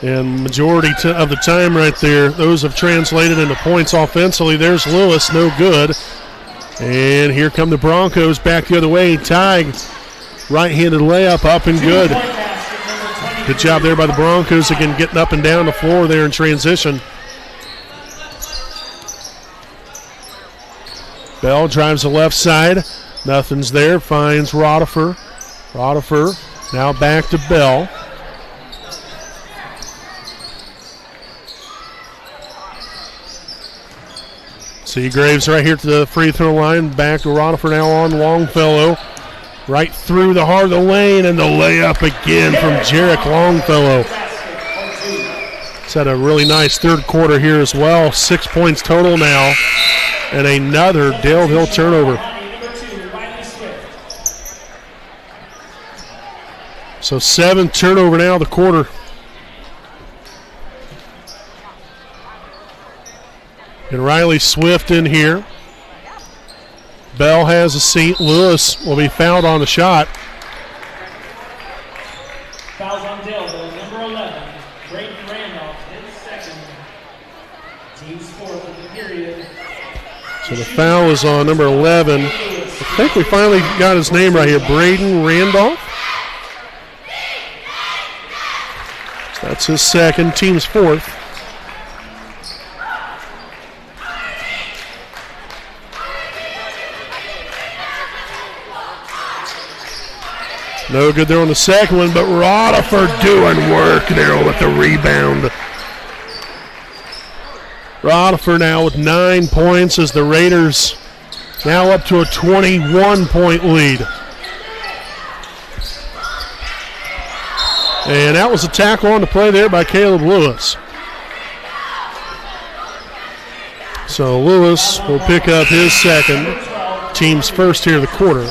And majority of the time right there, those have translated into points offensively. There's Lewis, no good. And here come the Broncos back the other way. Tig, right-handed layup, up and good. Good job there by the Broncos, again getting up and down the floor there in transition. Bell drives the left side. Nothing's there, finds Rodifer. Rodifer now back to Bell. Seagraves right here to the free throw line. Back to Rodifer now on Longfellow. Right through the heart of the lane, and the layup again from Jarek Longfellow. He's had a really nice third quarter here as well. 6 points total now. And another Daleville turnover. So 7th turnover now of the quarter. And Riley Swift in here. Bell has a seat. Lewis will be fouled on the shot. Fouls on Daleville, number 11, Braden Randolph, his second. Team's 4th of the period. So the foul is on number 11. I think we finally got his name right here, Braden Randolph. So that's his second, team's 4th. No good there on the second one, but Rodifer doing work there with the rebound. Rodifer now with 9 points as the Raiders now up to a 21-point lead. And that was a tackle on the play there by Caleb Lewis. So Lewis will pick up his second, team's first here of the quarter.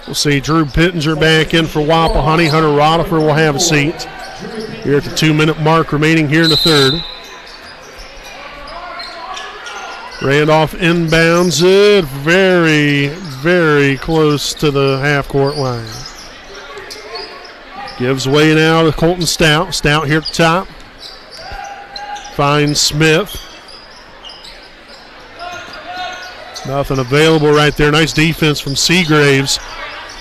We'll see Drew Pittenger back in for Wapahani. Hunter Rodifer will have a seat here at the 2-minute mark remaining here in the third. Randolph inbounds it very, very close to the half-court line. Gives way now to Colton Stout. Stout here at the top. Finds Smith. Nothing available right there. Nice defense from Seagraves.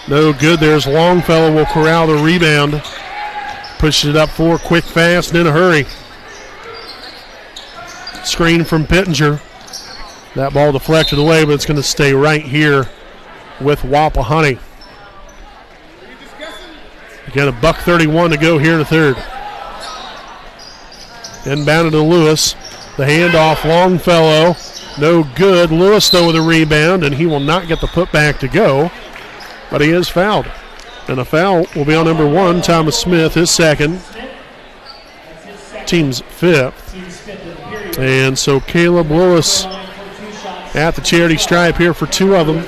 No good. There's Longfellow will corral the rebound. Pushes it up for quick, fast, and in a hurry. Screen from Pittenger. That ball deflected away, but it's going to stay right here with Wapahani. Again, $1:31 to go here in the third. Inbounded to Lewis. The handoff, Longfellow. No good. Lewis, though, with a rebound, and he will not get the putback to go, but he is fouled. And a foul will be on number 1, Thomas Smith, his second. Team's fifth. And so Caleb Lewis at the charity stripe here for 2 of them.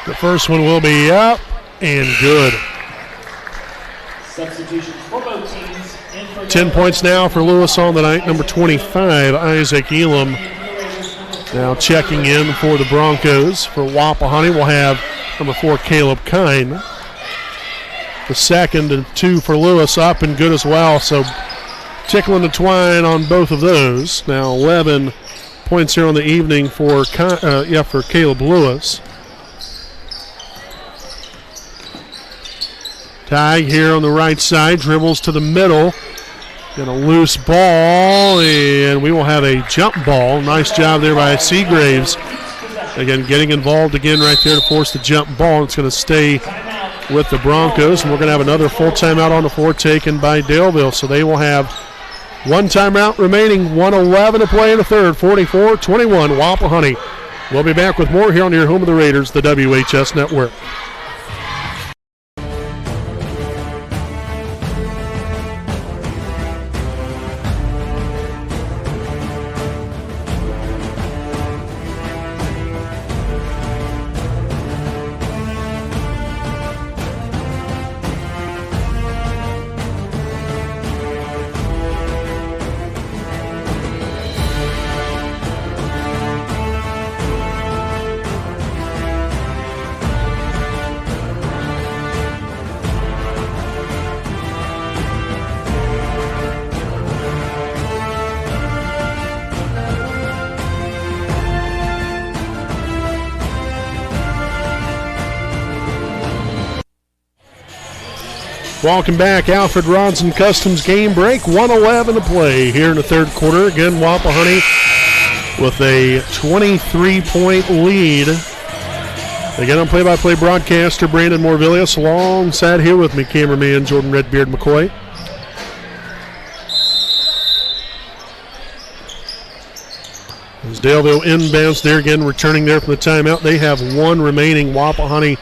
The first one will be up and good. Substitutions for both teams. 10 points now for Lewis on the night. Number 25, Isaac Elam, now checking in for the Broncos. For Wapahani, we'll have number 4, Caleb Kine. The second and 2 for Lewis, up and good as well. So tickling the twine on both of those. Now 11 points here on the evening for Caleb Lewis. Ty here on the right side, dribbles to the middle. And a loose ball, and we will have a jump ball. Nice job there by Seagraves. Again, getting involved again right there to force the jump ball. It's going to stay with the Broncos, and we're going to have another full timeout on the floor taken by Daleville. So they will have 1 timeout remaining, 1:11 to play in the third, 44-21, Wapahani. We'll be back with more here on your home of the Raiders, the WHS Network. Welcome back, Alfred Ronson Customs game break. 1:11 to play here in the third quarter. Again, Wapahani with a 23-point lead. Again, I'm play-by-play broadcaster Brandon Morvillius, alongside here with me, cameraman Jordan Redbeard McCoy. As Daleville inbounds there again, returning there from the timeout. They have 1 remaining. Wapahani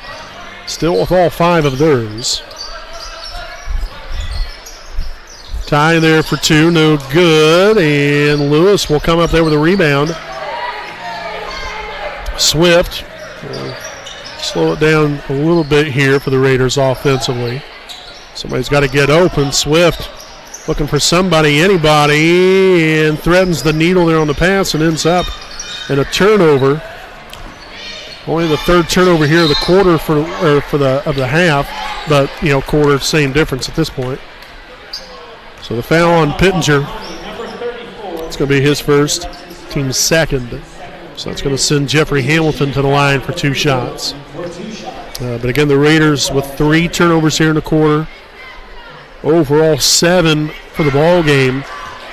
still with all 5 of theirs. Tie there for 2, no good, and Lewis will come up there with a rebound. Swift will slow it down a little bit here for the Raiders offensively. Somebody's got to get open. Swift looking for somebody, anybody, and threatens the needle there on the pass and ends up in a turnover. Only the 3rd turnover here of the quarter of the half, but quarter, same difference at this point. So the foul on Pittenger. It's going to be his first, team's second. So it's going to send Jeffrey Hamilton to the line for 2 shots. But again, the Raiders with 3 turnovers here in the quarter. Overall 7 for the ball game.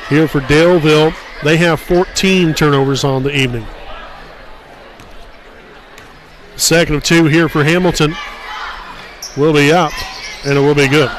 Here for Daleville, they have 14 turnovers on the evening. Second of 2 here for Hamilton. Will be up, and it will be good.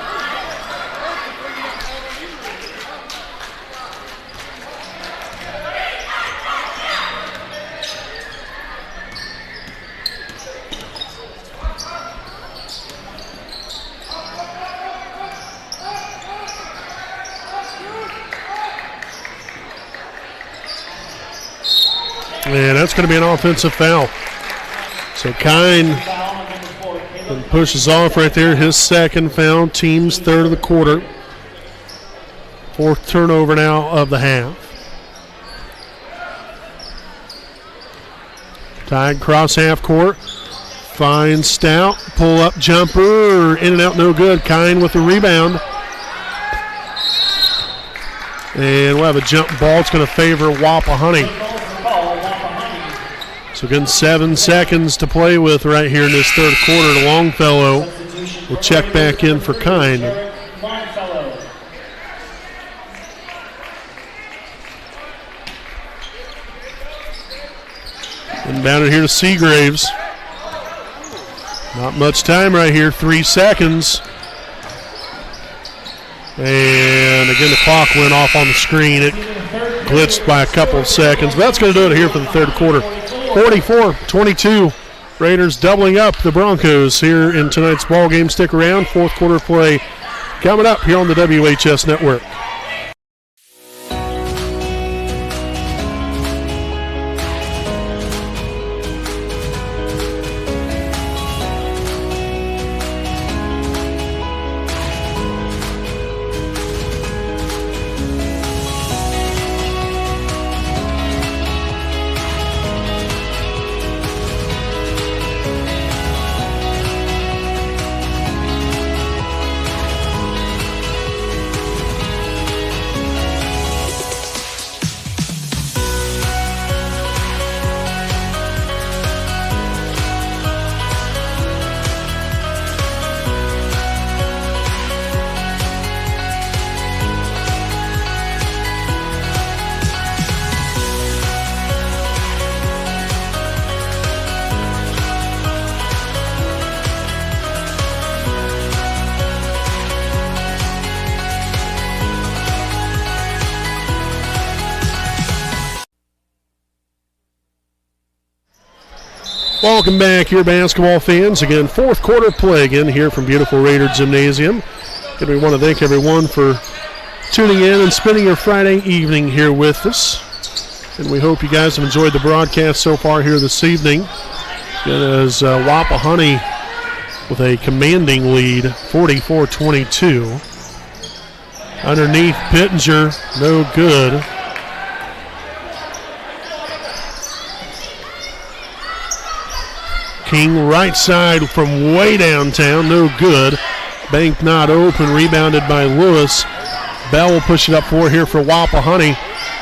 And that's going to be an offensive foul. So Kine pushes off right there, his second foul, team's third of the quarter. Fourth turnover now of the half. Tied cross half court. Finds Stout. Pull up jumper. In and out, no good. Kine with the rebound. And we'll have a jump ball. It's going to favor Wapahani. So again, 7 seconds to play with right here in this third quarter. Longfellow will check back in for Kine. Inbounded here to Seagraves. Not much time right here, 3 seconds. And again, the clock went off on the screen. It glitched by a couple of seconds. But that's going to do it here for the third quarter. 44-22. Raiders doubling up the Broncos here in tonight's ball game. Stick around. Fourth quarter play coming up here on the WHS Network. Welcome back here, basketball fans. Again, fourth quarter play again here from beautiful Raider Gymnasium. And we want to thank everyone for tuning in and spending your Friday evening here with us. And we hope you guys have enjoyed the broadcast so far here this evening. Again, as Wapahani with a commanding lead, 44-22. Underneath, Pittenger, no good. King right side from way downtown, no good. Bank not open, rebounded by Lewis. Bell will push it up here for Wapahani.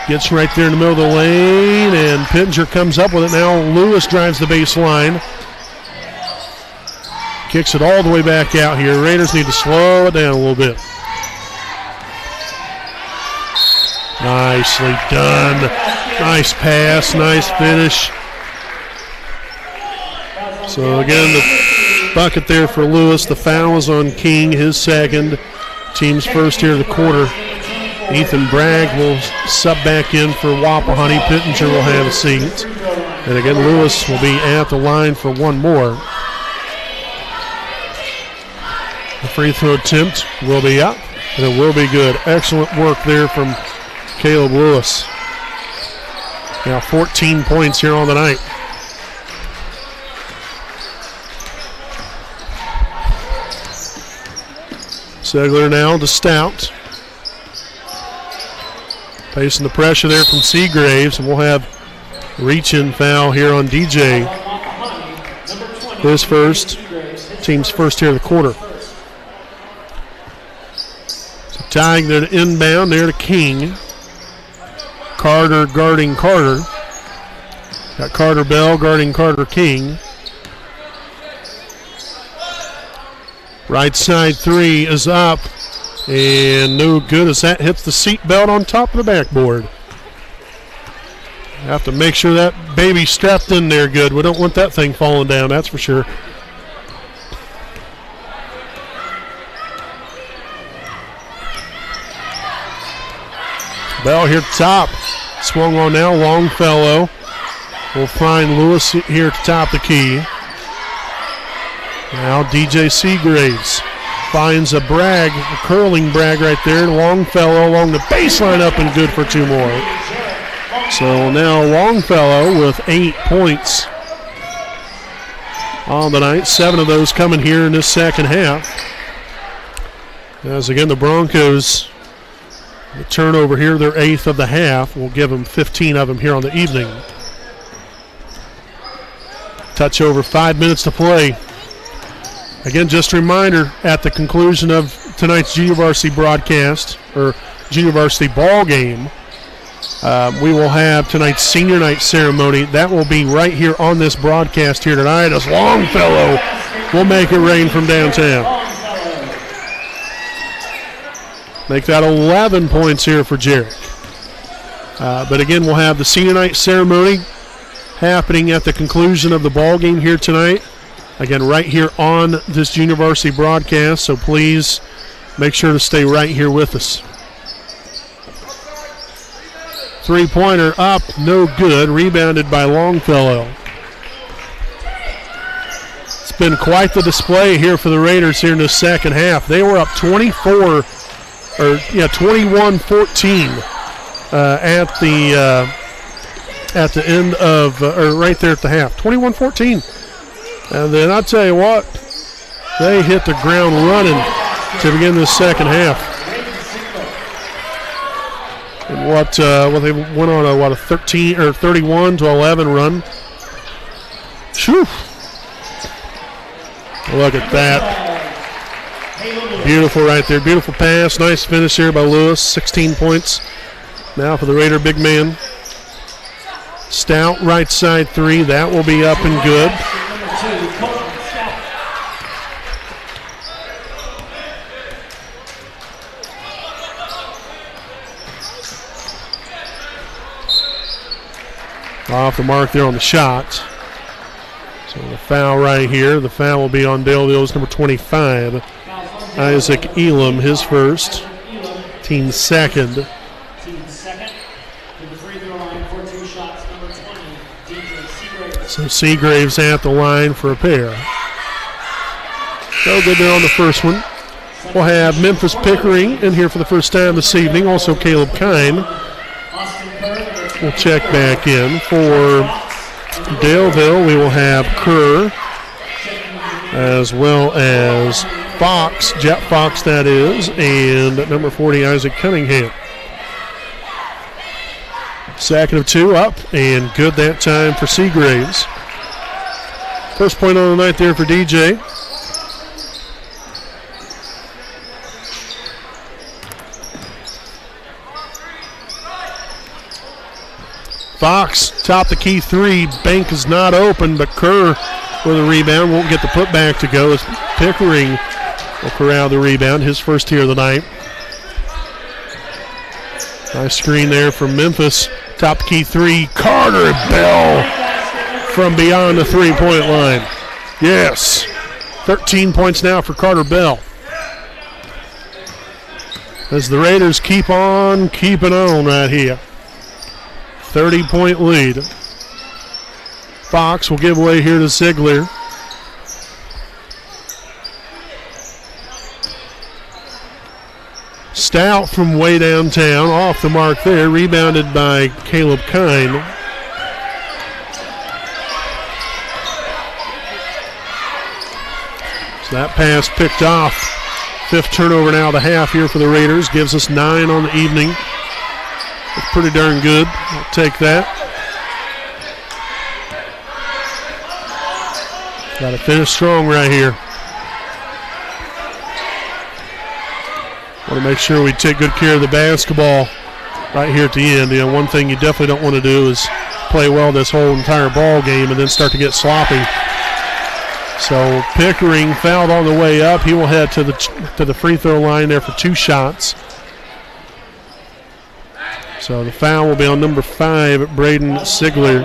Gets right there in the middle of the lane, and Pittenger comes up with it now. Lewis drives the baseline. Kicks it all the way back out here. Raiders need to slow it down a little bit. Nicely done. Nice pass, nice finish. So again, the bucket there for Lewis. The foul is on King, his second. Team's first here of the quarter. Ethan Bragg will sub back in for Wapahani. Pittenger will have a seat. And again, Lewis will be at the line for one more. The free throw attempt will be up, and it will be good. Excellent work there from Caleb Lewis. Now 14 points here on the night. Segler now to Stout. Facing the pressure there from Seagraves, and we'll have reach-in foul here on DJ. His first, team's first here of the quarter. So tying the inbound there to King. Carter guarding Carter. Got Carter Bell guarding Carter King. Right side three is up, and no good as that hits the seat belt on top of the backboard. Have to make sure that baby's strapped in there good. We don't want that thing falling down, that's for sure. Bell here at the top. Swung on now, Longfellow. We'll find Lewis here at the top of the key. Now DJ Seagraves finds a Bragg, a curling Bragg right there. Longfellow along the baseline up and good for two more. So now Longfellow with 8 points on the night. 7 of those coming here in this second half. As again, the Broncos, the turnover here, their 8th of the half. We'll give them 15 of them here on the evening. Touch over 5 minutes to play. Again, just a reminder, at the conclusion of tonight's junior varsity broadcast, or junior varsity ball game, we will have tonight's senior night ceremony. That will be right here on this broadcast here tonight as Longfellow will make it rain from downtown. Make that 11 points here for Jarek. But again, we'll have the senior night ceremony happening at the conclusion of the ball game here tonight. Again, right here on this junior varsity broadcast, so please make sure to stay right here with us. Three-pointer up, no good. Rebounded by Longfellow. It's been quite the display here for the Raiders here in the second half. They were up 21-14 at the end of, or right there at the half. 21-14. And then I'll tell you what, they hit the ground running to begin this second half. And what they went on a 31-11 run. Phew. Look at that. Beautiful right there. Beautiful pass. Nice finish here by Lewis. 16 points now for the Raider big man. Stout right side three. That will be up and good. Off the mark there on the shot. So the foul right here. The foul will be on Daleville's number 25, Isaac Elam, his first, team second. So Seagraves at the line for a pair. No good there on the first one. We'll have Memphis Pickering in here for the first time this evening. Also Caleb Kine will check back in. For Daleville, we will have Kerr as well as Fox, Jet Fox that is, and number 40, Isaac Cunningham. Second of two up and good that time for Seagraves. First point on the night there for DJ. Fox, top the key three. Bank is not open, but Kerr with a rebound. Won't get the putback to go as Pickering will corral the rebound. His first here of the night. Nice screen there from Memphis. Top key three. Carter Bell from beyond the three-point line. Yes. 13 points now for Carter Bell. As the Raiders keep on keeping on right here. 30-point lead. Fox will give away here to Ziegler. Stout from way downtown, off the mark there, rebounded by Caleb Kine. So that pass picked off. Fifth turnover now of the half here for the Raiders. Gives us 9 on the evening. It's pretty darn good. I'll take that. Got to finish strong right here. Want to make sure we take good care of the basketball right here at the end. You know, one thing you definitely don't want to do is play well this whole entire ball game and then start to get sloppy. So Pickering fouled on the way up. He will head to the free throw line there for 2 shots. So the foul will be on number 5, Braden Ziegler.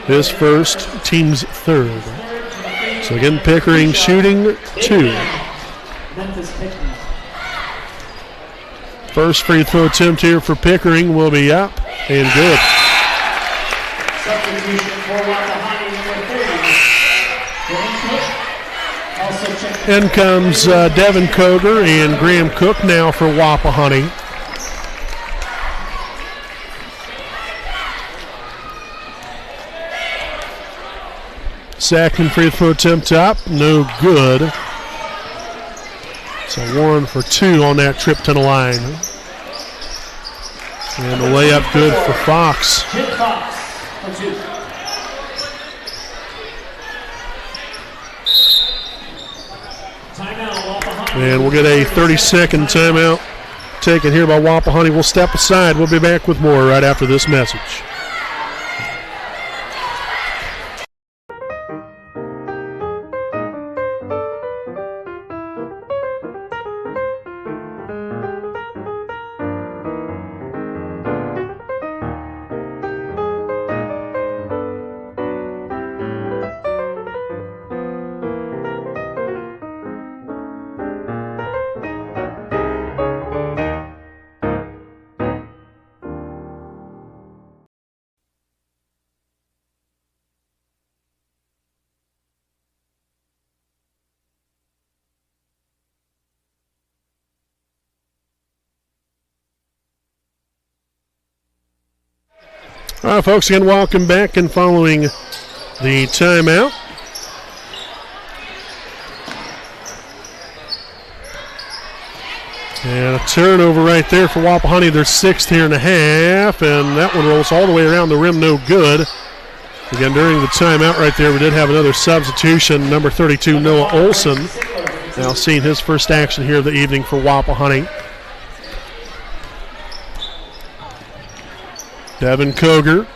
His first, team's third. So again, Pickering shooting 2. First free throw attempt here for Pickering will be up and good. In comes Devin Koger and Graham Cook now for Wapahani. Second free throw attempt up, no good. So 1 for 2 on that trip to the line. And the layup good for Fox. Hit Fox for 2. Timeout, Wapahani. And we'll get a 30-second timeout taken here by Wapahani. We'll step aside. We'll be back with more right after this message. All right, folks, again, welcome back. And following the timeout, and a turnover right there for Wapahani, their 6th here in a half, and that one rolls all the way around the rim, no good. Again, during the timeout right there, we did have another substitution, number 32, Noah Olson, now seeing his first action here of the evening for Wapahani. Devin Koger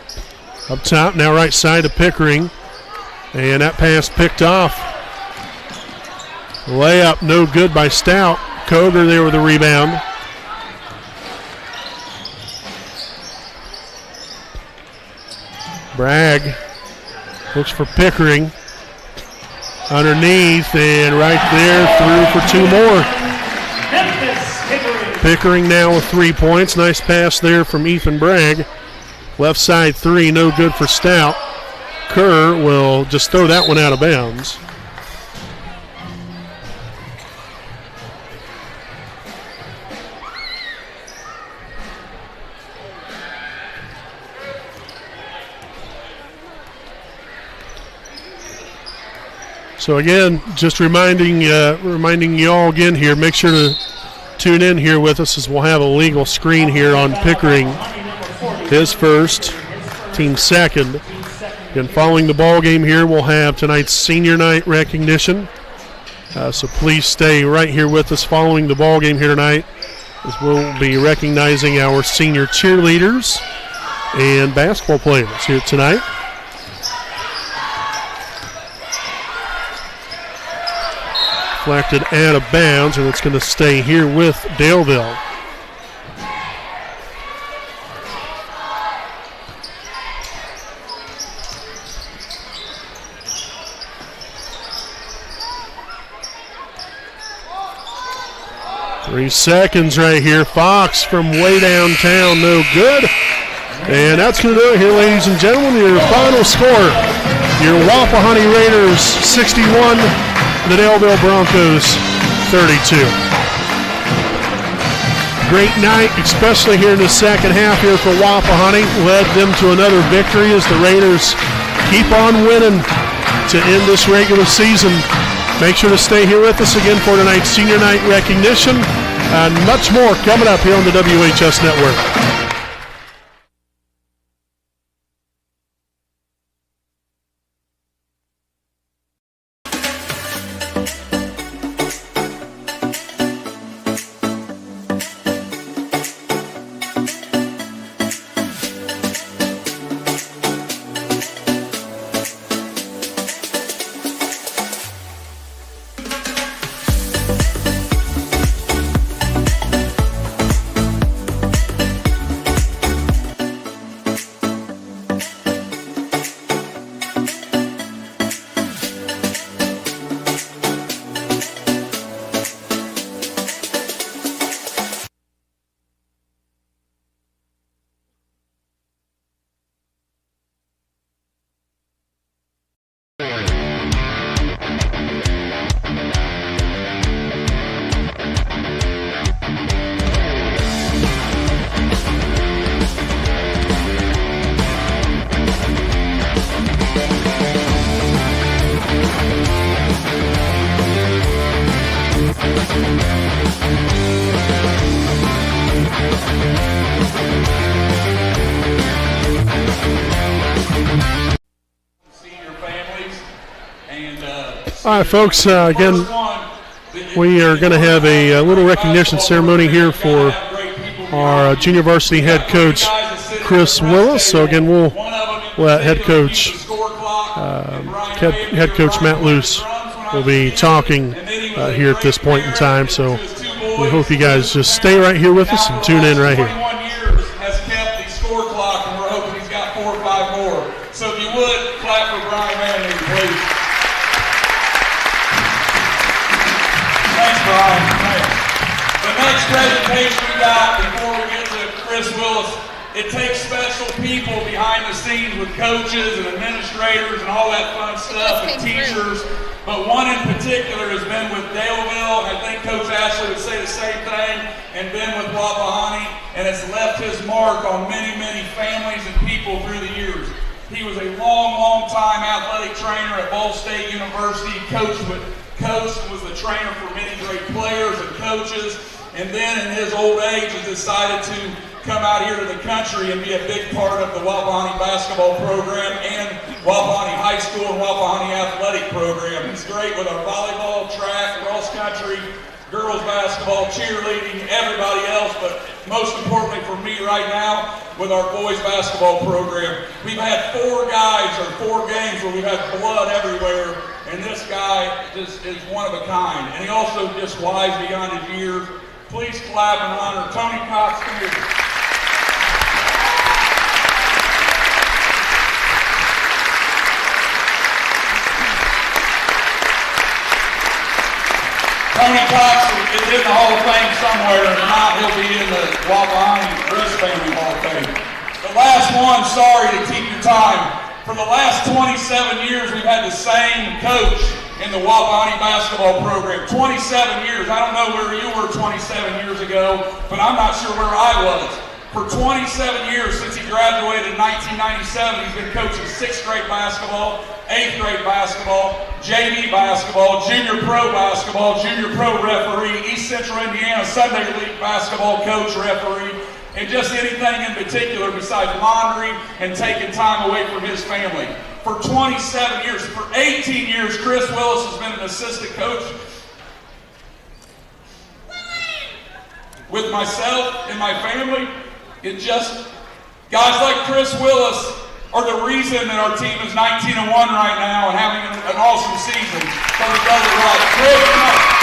up top, now right side to Pickering. And that pass picked off. Layup no good by Stout. Koger there with the rebound. Bragg looks for Pickering. Underneath and right there through for 2 more. Pickering now with 3 points. Nice pass there from Ethan Bragg. Left side 3, no good for Stout. Kerr will just throw that one out of bounds. So again, just reminding you all again here, make sure to tune in here with us as we'll have a legal screen here on Pickering. His first, team second. And following the ball game here, we'll have tonight's senior night recognition. So please stay right here with us following the ball game here tonight, as we'll be recognizing our senior cheerleaders and basketball players here tonight. Deflected out of bounds, and it's going to stay here with Daleville. Three seconds right here. Fox from way downtown, no good. And that's going to do it here, ladies and gentlemen. Your final score, your Wapahani Raiders 61, the Daleville Broncos 32. Great night, especially here in the second half here for Wapahani. Led them to another victory as the Raiders keep on winning to end this regular season. Make sure to stay here with us again for tonight's senior night recognition and much more coming up here on the WHS Network. All right, folks, again, we are going to have a little recognition ceremony here for our junior varsity head coach, Chris Willis. So, again, we'll let head coach Matt Luce will be talking here at this point in time. So we hope you guys just stay right here with us and tune in right here. 21 years has kept the score clock, and we're hoping he's got 4 or 5 more. So if you would, clap for Brian Manning, please. Thanks, Brian. Thanks. The next presentation we got before we get to Chris Willis, it takes special people behind the scenes with coaches and administrators and all that fun stuff and teachers. But one in particular has been with Daleville, and I think Coach Ashley would say the same thing, and been with Wapahani, and has left his mark on many, many families and people through the years. He was a long time athletic trainer at Ball State University, coached and was the trainer for many great players and coaches, and then in his old age has decided to come out here to the country and be a big part of the Wapahani basketball program and Wapahani High School and Wapahani athletic program. He's great with our volleyball, track, cross country, girls basketball, cheerleading, everybody else, but most importantly for me right now, with our boys basketball program. We've had 4 guys or 4 games where we've had blood everywhere, and this guy just is one of a kind. And he also just wise beyond his years. Please clap and honor Tony Cox. Tony Cox is in the Hall of Fame somewhere, and if not, he'll be in the Wapahani Bruce Family Hall of Fame. The last one, sorry to keep your time. For the last 27 years, we've had the same coach in the Wapahani basketball program. 27 years. I don't know where you were 27 years ago, but I'm not sure where I was. For 27 years, since he graduated in 1997, he's been coaching 6th grade basketball, 8th grade basketball, JV basketball, junior pro referee, East Central Indiana Sunday League basketball coach referee, and just anything in particular besides laundry and taking time away from his family. For 27 years, for 18 years, Chris Willis has been an assistant coach with myself and my family. It just, guys like Chris Willis are the reason that our team is 19-1 right now and having an awesome season. Because he does it right. Chris, come on.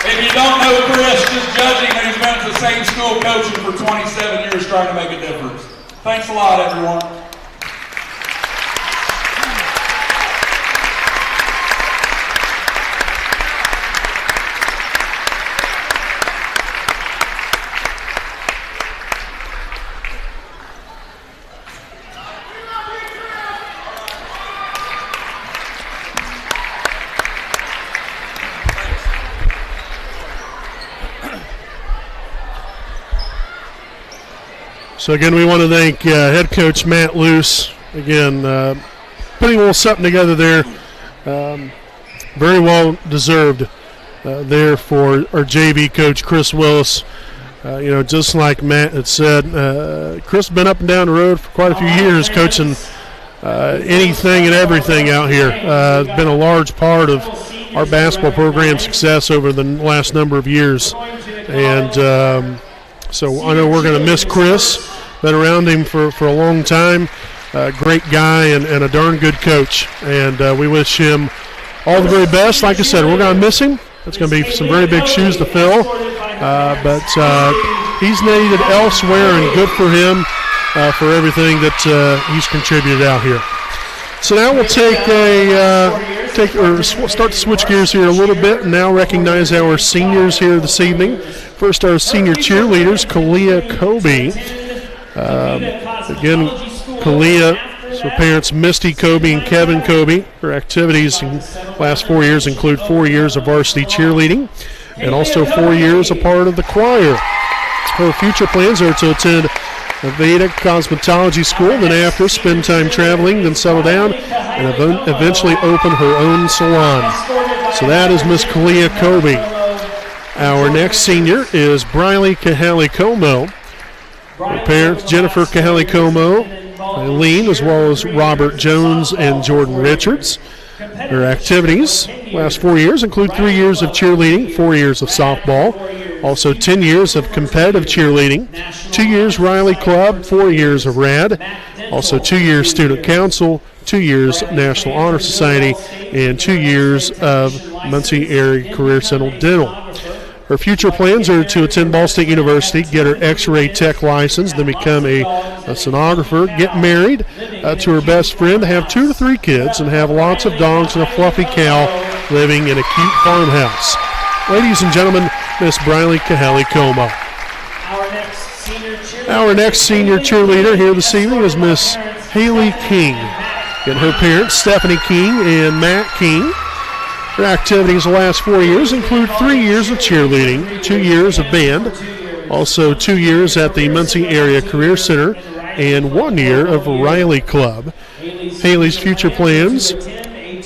If you don't know Chris, just judging that he's been at the same school coaching for 27 years trying to make a difference. Thanks a lot, everyone. So again, we want to thank head coach Matt Luce. Again, putting a little something together there. Very well deserved there for our JV coach Chris Willis. Just like Matt had said, Chris has been up and down the road for quite a few years, coaching anything and everything out here. Been a large part of our basketball program success over the last number of years, and so I know we're going to miss Chris. Been around him for a long time. Great guy and a darn good coach. And we wish him all the very best. Like I said, we're going to miss him. It's going to be some very big shoes to fill. But he's needed elsewhere, and good for him for everything that he's contributed out here. So now we'll start to switch gears here a little bit and now recognize our seniors here this evening. First, our senior cheerleaders, Kalia Kobe. Again, Kalia, her parents Misty Kobe and Kevin Kobe. Her activities in the last 4 years include 4 years of varsity cheerleading and also 4 years a part of the choir. Her future plans are to attend a Vedic cosmetology school, then after spend time traveling, then settle down, and eventually open her own salon. So that is Miss Kalia Kobe. Our next senior is Briley Kahali-Como. Her parents, Jennifer Kahali-Como, Eileen, as well as Robert Jones and Jordan Richards. Her activities last 4 years include 3 years of cheerleading, 4 years of softball, also 10 years of competitive cheerleading, 2 years Riley Club, 4 years of RAD, also 2 years Student Council, 2 years National Honor Society, and 2 years of Muncie Area Career Center Dental. Her future plans are to attend Ball State University, get her X-ray tech license, then become a sonographer, get married to her best friend, have 2 to 3 kids, and have lots of dogs and a fluffy cow living in a cute farmhouse. Ladies and gentlemen, Miss Briley Kahali-Como. Our next senior cheerleader here this evening is Miss Haley King. And her parents, Stephanie King and Matt King. Her activities the last 4 years include 3 years of cheerleading, 2 years of band, also 2 years at the Muncie Area Career Center, and 1 year of Riley Club. Haley's future plans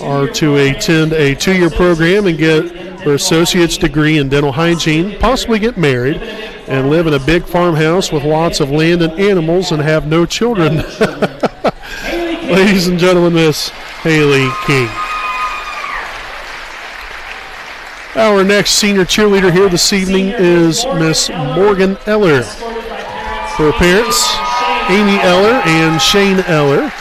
are to attend a 2-year program and get her associate's degree in dental hygiene, possibly get married, and live in a big farmhouse with lots of land and animals and have no children. Ladies and gentlemen, Miss Haley King. Our next senior cheerleader here this evening is Miss Morgan Eller. Her parents, Amy Eller and Shane Eller.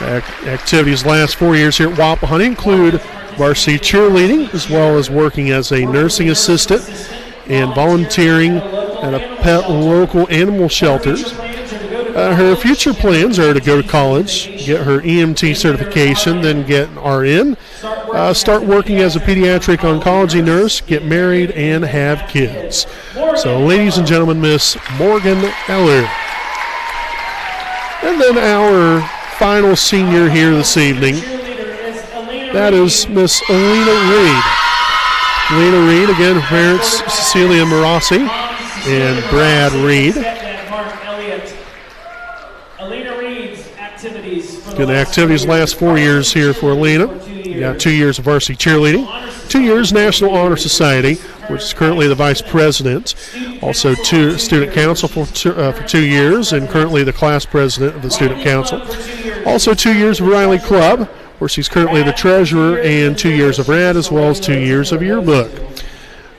Activities last 4 years here at Wapahani include varsity cheerleading, as well as working as a nursing assistant and volunteering at a pet local animal shelters. Her future plans are to go to college, get her EMT certification, then get an RN, start working as a pediatric oncology nurse, get married, and have kids. So, ladies and gentlemen, Miss Morgan Eller. And then our final senior here this evening, that is Miss Alina Reed. Alina Reed, again, her parents Cecilia Marassi and Brad Reed. Good activities last 4 years here for Alina. You got 2 years of varsity cheerleading, 2 years National Honor Society, which is currently the vice president. Also 2 student council for 2 years, and currently the class president of the student council. Also 2 years of Riley Club, where she's currently the treasurer, and 2 years of RAD, as well as 2 years of yearbook.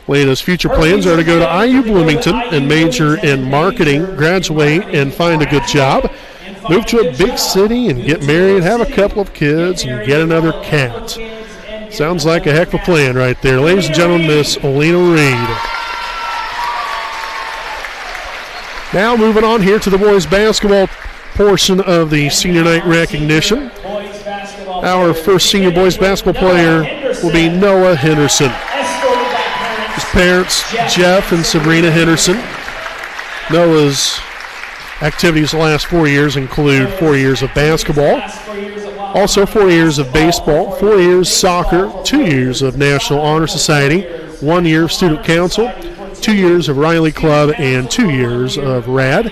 Lena's future plans are to go to IU Bloomington and major in marketing, graduate, and find a good job. Move to a big city and get married, have a couple of kids, and get another cat. Sounds like a heck of a plan right there. Ladies and gentlemen, Miss Alina Reed. Now moving on here to the boys basketball portion of the senior night recognition. Our first senior boys basketball player will be Noah Henderson. His parents, Jeff and Sabrina Henderson. Noah's activities the last 4 years include 4 years of basketball, also 4 years of baseball, 4 years soccer, 2 years of National Honor Society, 1 year of Student Council, 2 years of Riley Club, and 2 years of RAD.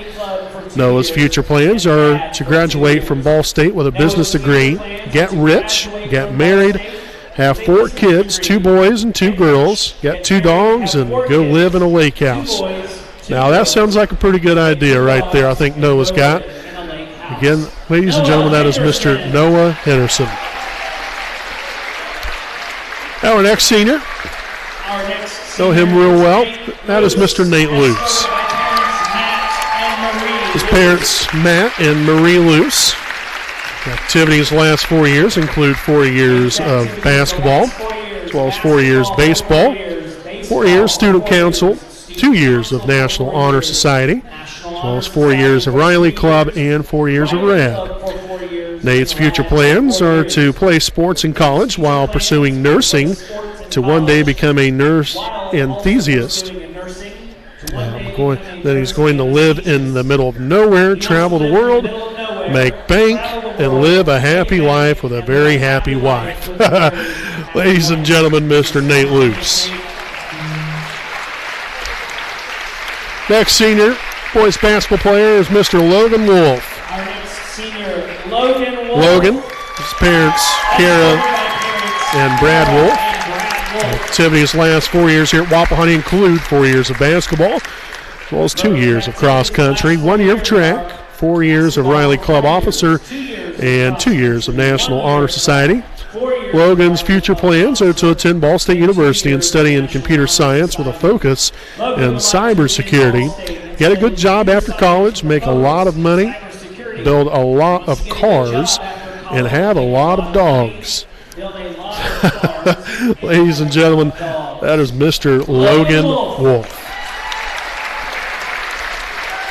Noah's future plans are to graduate from Ball State with a business degree, get rich, get married, have 4 kids, 2 boys and 2 girls, get 2 dogs, and go live in a lake house. Now that sounds like a pretty good idea right there, I think Noah's got. Again, ladies and gentlemen, that is Mr. Noah Henderson. Our next senior, know him real well, that is Mr. Nate Luce. His parents, Matt and Marie Luce. Activities the last 4 years include 4 years of basketball, as well as 4 years baseball, 4 years Student Council, 2 years of National Honor Society, as well as 4 years of Riley Club and 4 years of RAD. Nate's future plans are to play sports in college while pursuing nursing to one day become a nurse enthusiast. Then he's going to live in the middle of nowhere, travel the world, make bank, and live a happy life with a very happy wife. Ladies and gentlemen, Mr. Nate Luce. Next senior boys basketball player is Mr. Logan Wolf. Our next senior, Logan Wolf. Logan, his parents, Kara and Brad Wolf. Activities last 4 years here at Wapahani include 4 years of basketball, as well as 2 years of cross country, 1 year of track, 4 years of Riley Club officer, and 2 years of National Honor Society. Logan's future plans are to attend Ball State University and study in computer science with a focus in cybersecurity. Get a good job after college, make a lot of money, build a lot of cars, and have a lot of dogs. Ladies and gentlemen, that is Mr. Logan Wolf.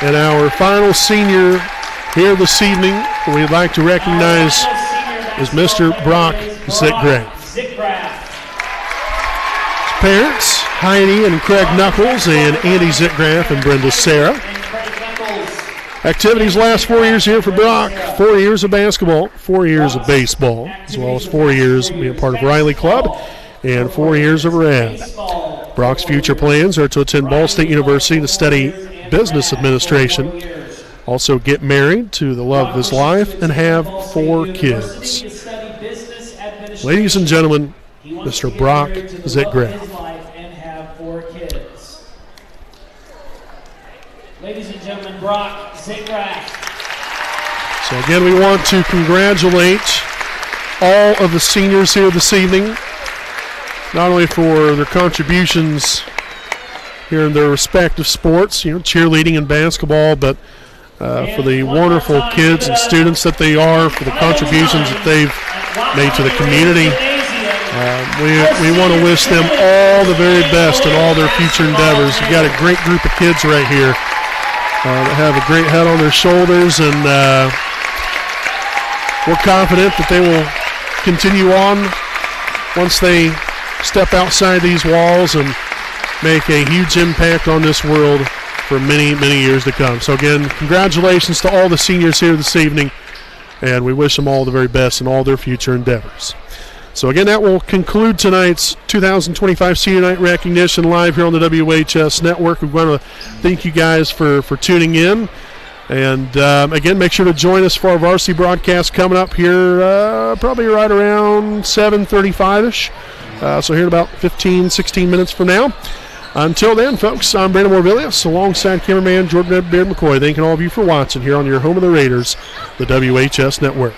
And our final senior here this evening we'd like to recognize is Mr. Brock Zitgraf. His parents, Heidi and Craig Knuckles, and Andy Zitgraf and Brenda Sarah. Activities last 4 years here for Brock. 4 years of basketball, 4 years of baseball, as well as 4 years being a part of Riley Club, and 4 years of RAD. Brock's future plans are to attend Ball State University to study business administration, also get married to the love of his life, and have 4 kids. Ladies and gentlemen, Mr. Brock Zitgraf. Ladies and gentlemen, Brock Zitgraf. So again, we want to congratulate all of the seniors here this evening, not only for their contributions here in their respective sports, cheerleading and basketball, but for the wonderful kids and students that they are, for the contributions that they've made to the community. We want to wish them all the very best in all their future endeavors. You've got a great group of kids right here that have a great head on their shoulders, and we're confident that they will continue on once they step outside these walls and make a huge impact on this world for many, many years to come. So again, congratulations to all the seniors here this evening, and we wish them all the very best in all their future endeavors. So again, that will conclude tonight's 2025 Senior Night Recognition live here on the WHS Network. We want to thank you guys for tuning in. And again, make sure to join us for our varsity broadcast coming up here probably right around 7:35-ish. So here in about 15, 16 minutes from now. Until then, folks, I'm Brandon Morvillius alongside cameraman Jordan Beard McCoy. Thanking all of you for watching here on your home of the Raiders, the WHS Network.